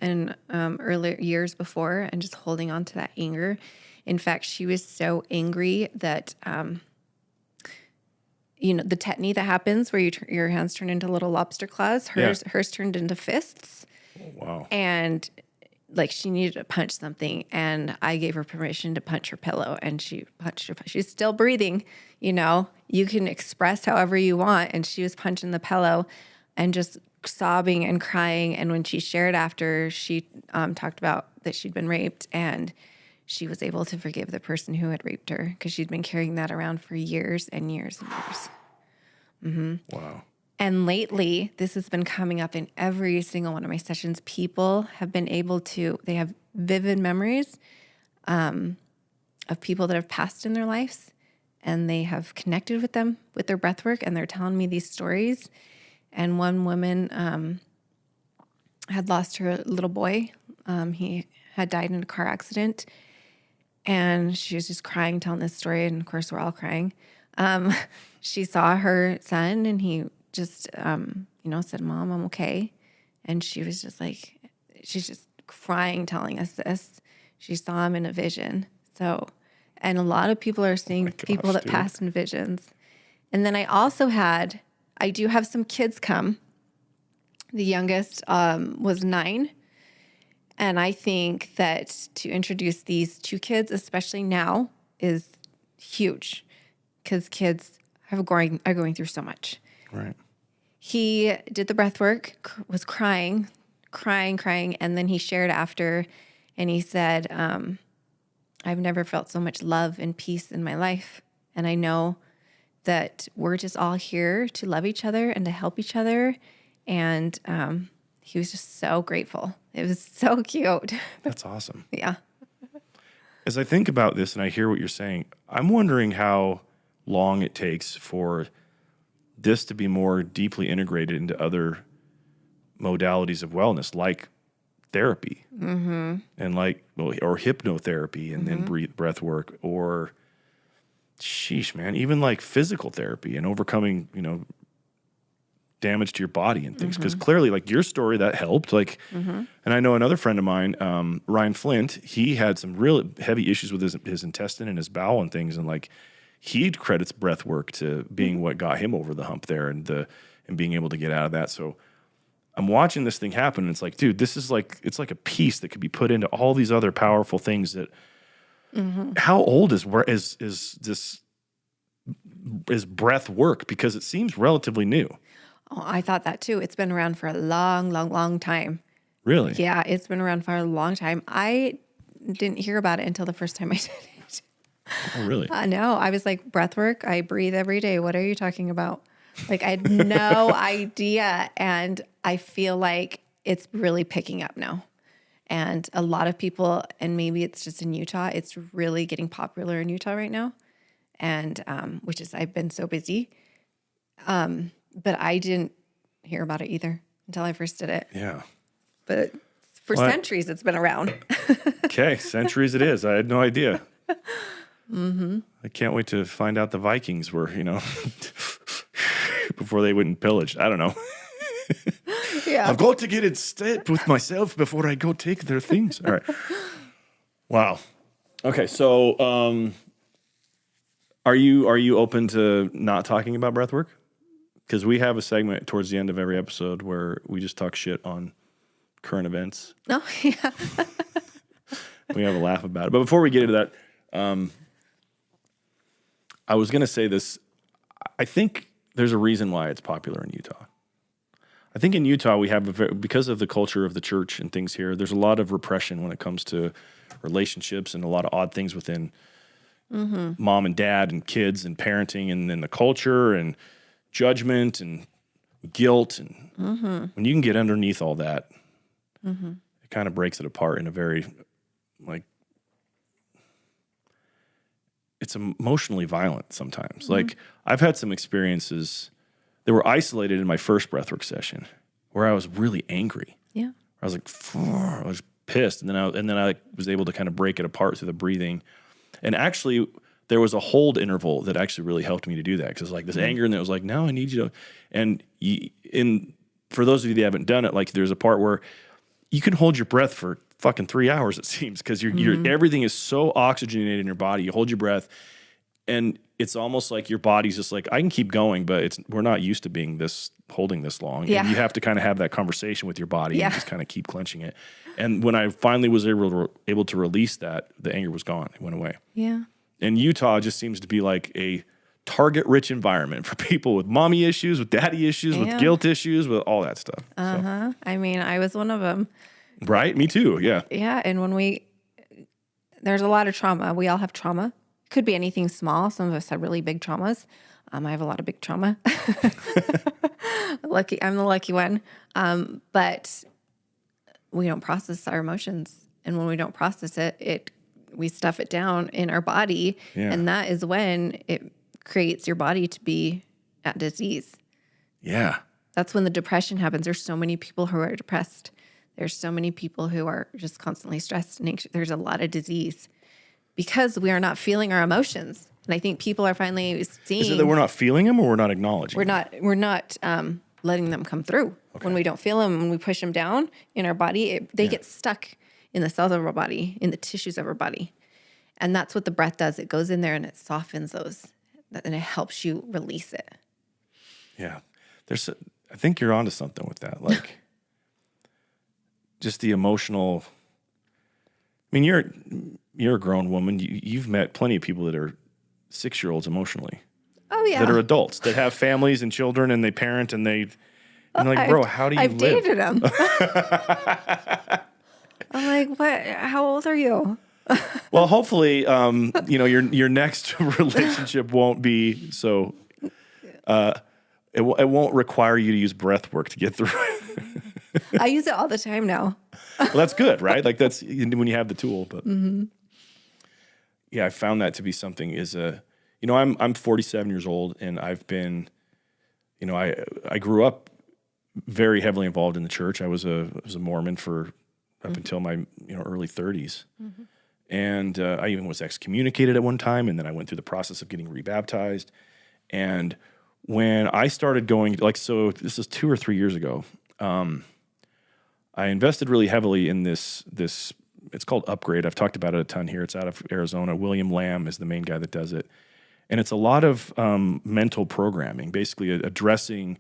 in earlier years before, and just holding on to that anger. In fact, she was so angry that, the technique that happens where your hands turn into little lobster claws, hers turned into fists. Oh, wow. And like she needed to punch something, and I gave her permission to punch her pillow, and she punched her. She's still breathing, you can express however you want. And she was punching the pillow and just sobbing and crying. And when she shared after, she talked about that she'd been raped, and she was able to forgive the person who had raped her because she'd been carrying that around for years and years and years. Wow. And lately, this has been coming up in every single one of my sessions. People have been able to, they have vivid memories of people that have passed in their lives, and they have connected with them with their breath work, and they're telling me these stories. And one woman had lost her little boy. He had died in a car accident, and she was just crying, telling this story. And of course, we're all crying. She saw her son, and he just, said, "Mom, I'm okay." And she was just like, she's just crying, telling us this. She saw him in a vision. So, and a lot of people are seeing people that passed in visions. And then I do have some kids come. The youngest was 9. And I think that to introduce these 2 kids, especially now, is huge, because kids are going through so much. Right. He did the breath work, was crying, and then he shared after, and he said, I've never felt so much love and peace in my life. And I know that we're just all here to love each other and to help each other. And he was just so grateful. It was so cute. That's awesome. Yeah. As I think about this and I hear what you're saying, I'm wondering how long it takes for this to be more deeply integrated into other modalities of wellness, like therapy and like, or hypnotherapy and then breath work, or sheesh, man, even like physical therapy and overcoming, damage to your body and things. Because clearly, like your story, that helped. Like, and I know another friend of mine, Ryan Flint, he had some real heavy issues with his intestine and his bowel and things. And like, he credits breath work to being what got him over the hump there and being able to get out of that. So I'm watching this thing happen, and it's like, dude, this is like, it's like a piece that could be put into all these other powerful things that, how old is breath work? Because it seems relatively new. Oh, I thought that too. It's been around for a long, long, long time. Really? Yeah, it's been around for a long time. I didn't hear about it until the first time I did it. Oh, really? No, I was like, breath work, I breathe every day. What are you talking about? Like, I had no idea. And I feel like it's really picking up now. And a lot of people, and maybe it's just in Utah, it's really getting popular in Utah right now. And which is, I've been so busy. But I didn't hear about it either until I first did it. Yeah. But for centuries, it's been around. Okay, centuries it is. I had no idea. I can't wait to find out the Vikings were, before they went and pillaged. I don't know. Yeah. I've got to get in step with myself before I go take their things. All right. Wow. Okay, so are you open to not talking about breath work? Because we have a segment towards the end of every episode where we just talk shit on current events. Oh, yeah. We have a laugh about it. But before we get into that, I was going to say this. I think there's a reason why it's popular in Utah. I think in Utah we have, because of the culture of the church and things here, there's a lot of repression when it comes to relationships and a lot of odd things within mom and dad and kids and parenting and then the culture and judgment and guilt. And when you can get underneath all that, it kind of breaks it apart in a very, like, it's emotionally violent sometimes. Like, I've had some experiences that were isolated in my first breathwork session where I was really angry. Yeah. I was like, I was pissed. And then I was able to kind of break it apart through the breathing. And actually, there was a hold interval that actually really helped me to do that. Because like this anger, and it was like, no, I need you to. And for those of you that haven't done it, like there's a part where you can hold your breath for fucking 3 hours, it seems, because you're everything is so oxygenated in your body. You hold your breath, and it's almost like your body's just like, I can keep going, but we're not used to being holding this long. Yeah. And you have to kind of have that conversation with your body and just kind of keep clenching it. And when I finally was able to release that, the anger was gone. It went away. Yeah. And Utah just seems to be like a target-rich environment for people with mommy issues, with daddy issues, with guilt issues, with all that stuff. So. I mean, I was one of them. Right? Me too. Yeah. Yeah. And there's a lot of trauma. We all have trauma. Could be anything small. Some of us have really big traumas. I have a lot of big trauma. I'm the lucky one. But we don't process our emotions. And when we don't process it, we stuff it down in our body. Yeah. And that is when it creates your body to be at disease. Yeah. That's when the depression happens. There's so many people who are depressed. There's so many people who are just constantly stressed and anxious. There's a lot of disease because we are not feeling our emotions. And I think people are finally seeing. Is it that we're not feeling them or we're not acknowledging them? We're not letting them come through. Okay. When we don't feel them, when we push them down in our body, they get stuck in the cells of our body, in the tissues of our body. And that's what the breath does. It goes in there and it softens those, and it helps you release it. Yeah. I think you're onto something with that. Like, just the emotional. I mean, you're a grown woman. You've met plenty of people that are 6-year-olds emotionally. Oh yeah. That are adults that have families and children, and they parent, and like, bro, how do you live? I've dated them. I'm like, what? How old are you? Well, hopefully, your next relationship won't be so. It won't require you to use breath work to get through it. I use it all the time now. Well, that's good, right? Like that's when you have the tool. But yeah, I found that to be something I'm 47 years old, and I've been, I grew up very heavily involved in the church. I was a Mormon for up until my early 30s. And I even was excommunicated at one time, and then I went through the process of getting rebaptized. And when I started going, so this is 2 or 3 years ago, I invested really heavily in this. It's called Upgrade. I've talked about it a ton here. It's out of Arizona. William Lamb is the main guy that does it. And it's a lot of mental programming, basically addressing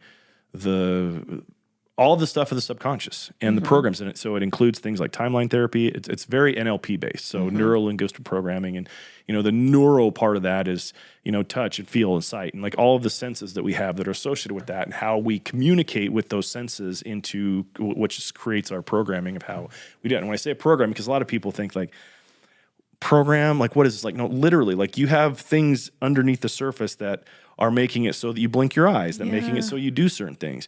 all of the stuff of the subconscious and the programs in it. So it includes things like timeline therapy. It's very NLP based, so neuro-linguistic programming. And, the neuro part of that is, touch and feel and sight and like all of the senses that we have that are associated with that and how we communicate with those senses into which just creates our programming of how we do it. And when I say program, because a lot of people think like, program, like what is this? Like, no, literally, like you have things underneath the surface that are making it so that you blink your eyes, that making it so you do certain things.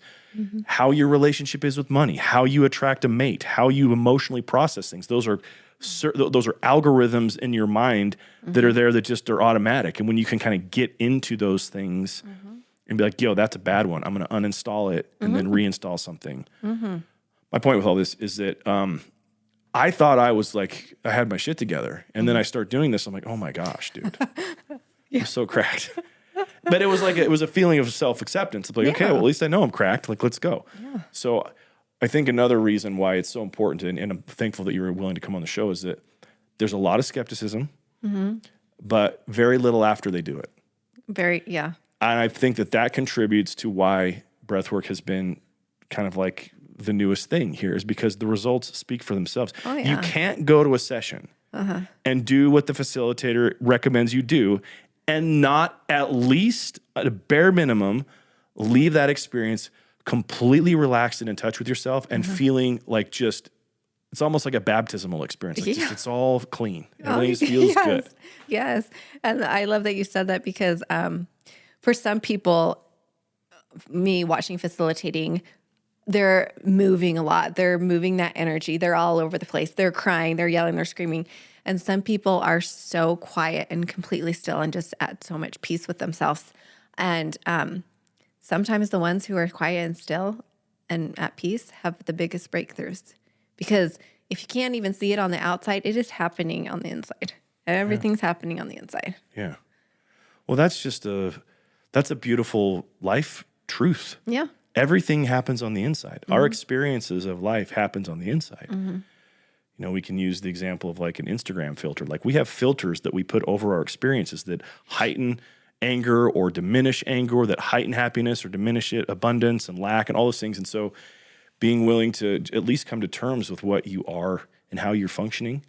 How your relationship is with money, how you attract a mate, how you emotionally process things. Those are algorithms in your mind that are there that just are automatic. And when you can kind of get into those things and be like, yo, that's a bad one. I'm going to uninstall it and then reinstall something. My point with all this is that I thought I was like, I had my shit together. And then I start doing this. I'm like, oh my gosh, dude, I'm so cracked. But it was a feeling of self-acceptance. It's like, okay, well, at least I know I'm cracked. Like, let's go. So I think another reason why it's so important, and I'm thankful that you were willing to come on the show, is that there's a lot of skepticism, but very little after they do it. And I think that contributes to why breathwork has been kind of like the newest thing here, is because the results speak for themselves. You can't go to a session and do what the facilitator recommends you do and not at least at a bare minimum leave that experience completely relaxed and in touch with yourself and feeling like it's almost like a baptismal experience. Like it's all clean. Everything just feels good. Yes. And I love that you said that because for some people, me watching facilitating, they're moving a lot. They're moving that energy. They're all over the place. They're crying, they're yelling, they're screaming. And some people are so quiet and completely still and just at so much peace with themselves. And sometimes the ones who are quiet and still and at peace have the biggest breakthroughs. Because if you can't even see it on the outside, it is happening on the inside. Everything's happening on the inside. Yeah. Well, that's a beautiful life truth. Yeah. Everything happens on the inside. Our experiences of life happens on the inside. We can use the example of like an Instagram filter. Like we have filters that we put over our experiences that heighten anger or diminish anger, or that heighten happiness or diminish it, abundance and lack and all those things. And so being willing to at least come to terms with what you are and how you're functioning,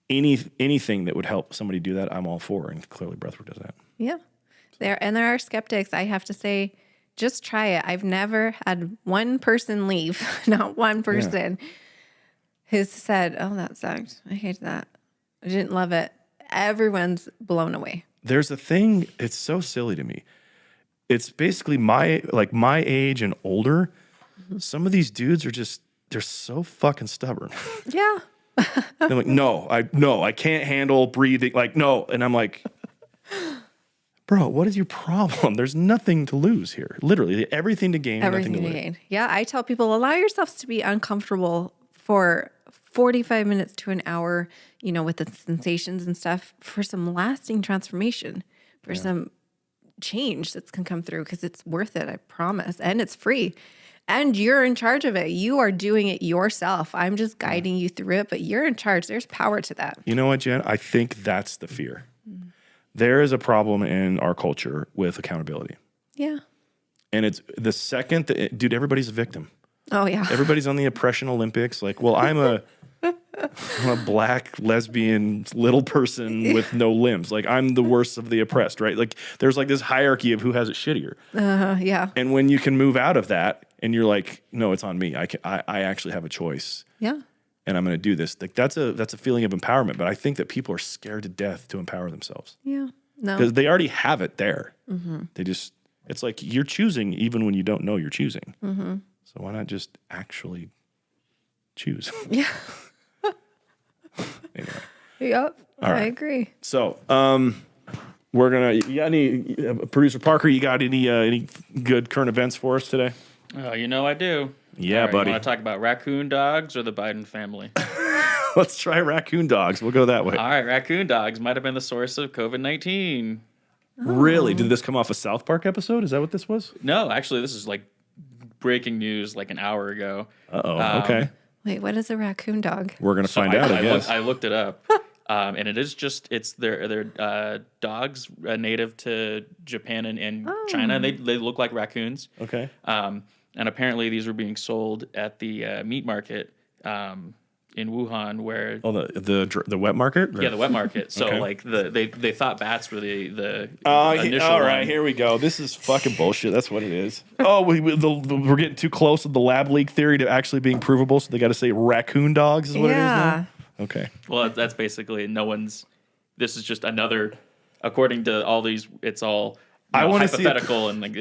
anything that would help somebody do that, I'm all for. And clearly breathwork does that. Yeah. There are skeptics. I have to say, just try it. I've never had one person leave, not one person, who's said, oh, that sucked. I hate that. I didn't love it. Everyone's blown away. There's a thing, it's so silly to me. It's basically my age and older. Some of these dudes they're so fucking stubborn. Yeah. They're like, no, I can't handle breathing. Like, no. And I'm like, bro, what is your problem? There's nothing to lose here. Literally, everything to gain, nothing to lose. Yeah, I tell people, allow yourselves to be uncomfortable for 45 minutes to an hour, with the sensations and stuff, for some lasting transformation, for some change that's can come through, because it's worth it, I promise. And it's free. And you're in charge of it. You are doing it yourself. I'm just guiding you through it, but you're in charge. There's power to that. You know what, Jen? I think that's the fear. There is a problem in our culture with accountability. Yeah. And it's the second that, dude, everybody's a victim. Oh, yeah. Everybody's on the oppression Olympics. Like, well, I'm a black, lesbian, little person with no limbs. Like, I'm the worst of the oppressed, right? Like, there's like this hierarchy of who has it shittier. Yeah. And when you can move out of that and you're like, no, it's on me. I actually have a choice. Yeah. And I'm going to do this. Like, that's a feeling of empowerment. But I think that people are scared to death to empower themselves. Yeah. No. Because they already have it there. It's like you're choosing even when you don't know you're choosing. So why not just actually choose? Yeah. Anyway. Yep. All right. I agree. So we're gonna. You got any producer Parker? You got any good current events for us today? You know I do. Yeah, All right, buddy. You want to talk about raccoon dogs or the Biden family? Let's try raccoon dogs. We'll go that way. All right, raccoon dogs might have been the source of COVID-19. Really? Did this come off a South Park episode? Is that what this was? No, actually, this is like breaking news like an hour ago. Okay. Wait, what is a raccoon dog? We're gonna find out. I guess. I looked it up, and it is just they're dogs native to Japan and China. They look like raccoons. Okay. And apparently these were being sold at the meat market in Wuhan, where the wet market. yeah, the wet market. So Okay. like they thought bats were the initial all right, one. here we go. This is fucking bullshit. That's what it is. Oh, we're getting too close to the lab leak theory to actually being provable, so they got to say raccoon dogs is what it is now? Okay. Well, that's basically this is just another, according to all these, it's all I want to see hypothetical and like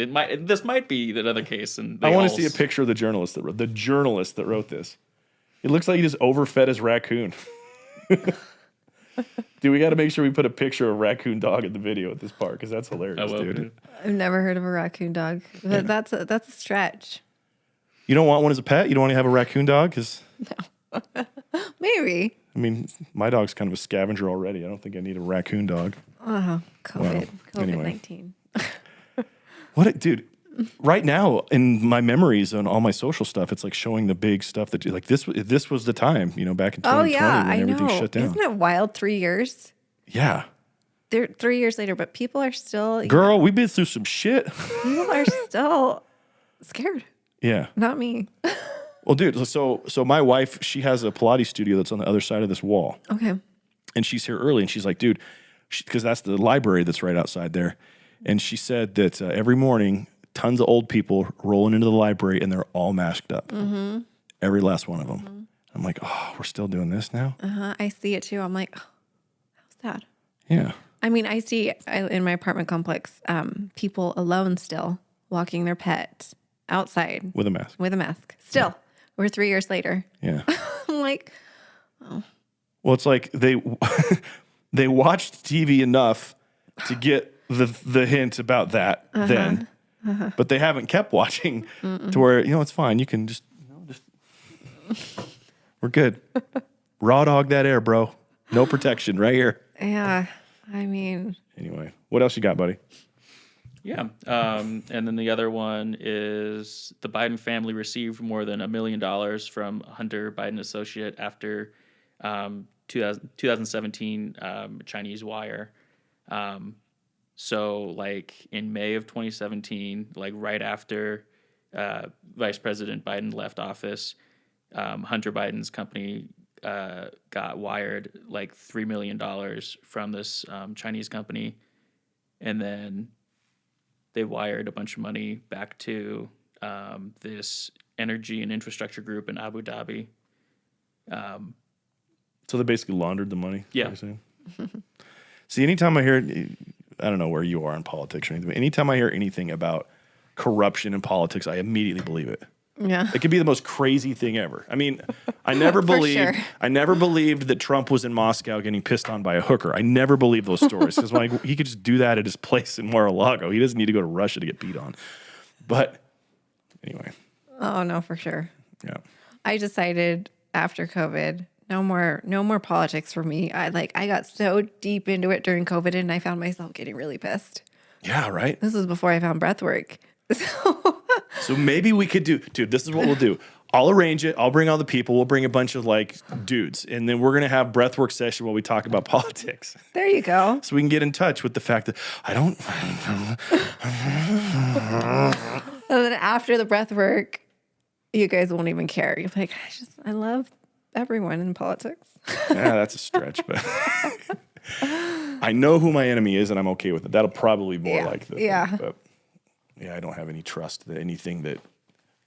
this might be another case. And I want to see a picture of the journalist that wrote this. It looks like he just overfed his raccoon. Dude, we got to make sure we put a picture of a raccoon dog in the video at this part because that's hilarious, dude. I've never heard of a raccoon dog. But that's a stretch. You don't want one as a pet? You don't want to have a raccoon dog? Because Maybe. I mean, my dog's kind of a scavenger already. I don't think I need a raccoon dog. Oh, Well, anyway. COVID-19. Dude, right now in my memories on all my social stuff, it's like showing the big stuff that like this was the time, back in 2020 Oh yeah, I when everything know. shut down. Isn't it wild? 3 years. Yeah. They're 3 years later, but people are still. Girl, we've been through some shit. People are still scared. Yeah. Not me. Well, dude, so my wife, she has a Pilates studio that's on the other side of this wall. Okay. And she's here early, and she's like, dude, because that's the library that's right outside there. And she said that every morning, tons of old people rolling into the library, and they're all masked up. Mm-hmm. Every last one of them. Mm-hmm. I'm like, oh, we're still doing this now? I see it too. I'm like, oh, how sad. Yeah. I mean, I see in my apartment complex people alone still walking their pet outside With a mask. with a mask. Still, we're 3 years later. Yeah. I'm like, Well, it's like they watched TV enough to get the hint about that then, but they haven't kept watching to where it's fine. You can just we're good. Raw dog that air, bro. No protection right here. yeah. I mean, Anyway, what else you got, buddy? Yeah. And then the other one is the Biden family received more than $1 million from Hunter Biden associate after 2017 Chinese wire. So like in May of 2017, like right after Vice President Biden left office, Hunter Biden's company got wired like $3 million from this Chinese company. And then they wired a bunch of money back to this energy and infrastructure group in Abu Dhabi. So they basically laundered the money. Yeah. You're saying? See, anytime I hear, I don't know where you are in politics or anything, but anytime I hear anything about corruption in politics, I immediately believe it. yeah. It could be the most crazy thing ever. I mean, I never believed sure. I never believed that Trump was in Moscow getting pissed on by a hooker. I never believed those stories because like he could just do that at his place in Mar-a-Lago. He doesn't need to go to Russia to get beat on. But anyway, Oh no, for sure. yeah. I decided after COVID, no more politics for me. I got so deep into it during COVID, and I found myself getting really pissed. Yeah, right? This was before I found breath work. So maybe we could dude, this is what we'll do. I'll arrange it. I'll bring all the people. We'll bring a bunch of like dudes, and then we're going to have breathwork session while we talk about politics. There you go. So we can get in touch with the fact that And then after the breath work, you guys won't even care. You're like, I love everyone in politics. yeah, that's a stretch, but I know who my enemy is, and I'm okay with it. That'll probably be more Yeah. like the Yeah. But yeah, I don't have any trust that anything that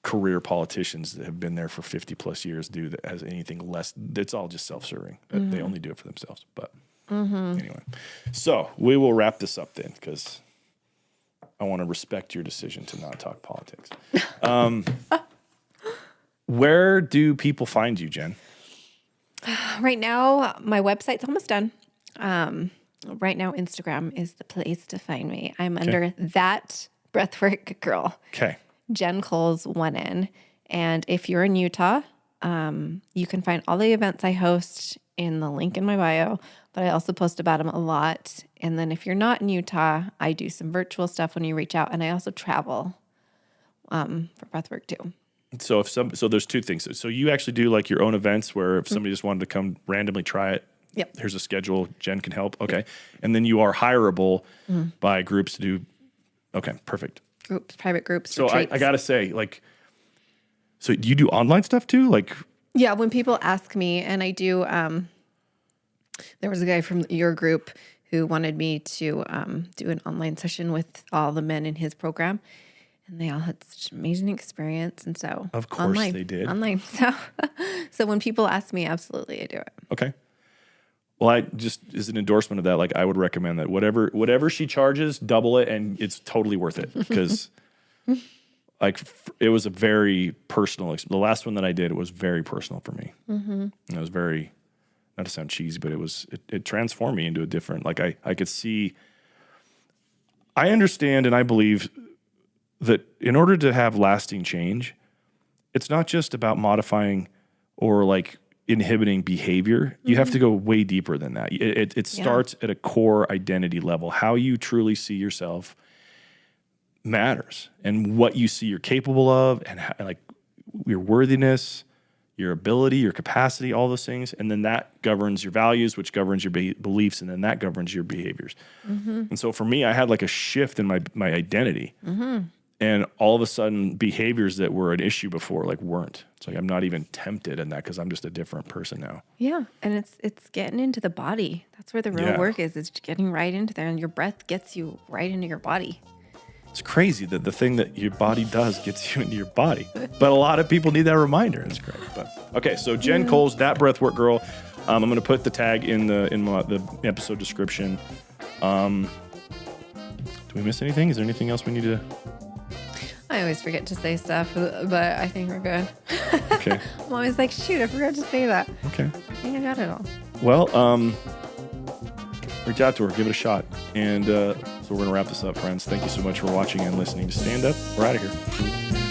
career politicians that have been there for 50 plus years do that has anything less. It's all just self-serving. They only do it for themselves. But anyway, so we will wrap this up then because I want to respect your decision to not talk politics. Where do people find you, Jen? Right now, my website's almost done. Right now, Instagram is the place to find me. I'm under that breathwork girl. Okay. Jen Cole's one in. And if you're in Utah, you can find all the events I host in the link in my bio, but I also post about them a lot. And then if you're not in Utah, I do some virtual stuff when you reach out, and I also travel for breathwork too. So so there's two things. So you actually do like your own events where if somebody just wanted to come randomly try it, Yep. here's a schedule, Jen can help. Okay. And then you are hireable by groups to do. Okay, perfect. Groups, private groups. So retreats. I got to say, like, so do you do online stuff too? Like, Yeah, when people ask me, and I do, there was a guy from your group who wanted me to do an online session with all the men in his program, and they all had such an amazing experience. And so, of course they did. Online. So when people ask me, absolutely, I do it. Okay. Well, I just as an endorsement of that, like I would recommend that whatever she charges, double it, and it's totally worth it because. Like it was a very personal. The last one that I did, it was very personal for me. And it was very, not to sound cheesy, but it transformed me into a different. Like I could see. I understand and I believe that in order to have lasting change, it's not just about modifying or like inhibiting behavior. You have to go way deeper than that. It starts at a core identity level. How you truly see yourself matters, and what you see you're capable of, and how, like your worthiness, your ability, your capacity, all those things, and then that governs your values, which governs your beliefs, and then that governs your behaviors. And so for me, I had like a shift in my identity, and all of a sudden, behaviors that were an issue before like weren't. It's like I'm not even tempted in that because I'm just a different person now. Yeah, and it's getting into the body. That's where the real work is. It's getting right into there, and your breath gets you right into your body. It's crazy that the thing that your body does gets you into your body. But a lot of people need that reminder. It's great. But okay, so Jen Cole's That Breathwork Girl. I'm going to put the tag in the episode description. Do we miss anything? Is there anything else we need to? I always forget to say stuff, but I think we're good. Okay. I'm always like, shoot, I forgot to say that. Okay. I think I got it all. Well, reach out to her, give it a shot. And so we're going to wrap this up, friends. Thank you so much for watching and listening to Stand Up. We're out of here.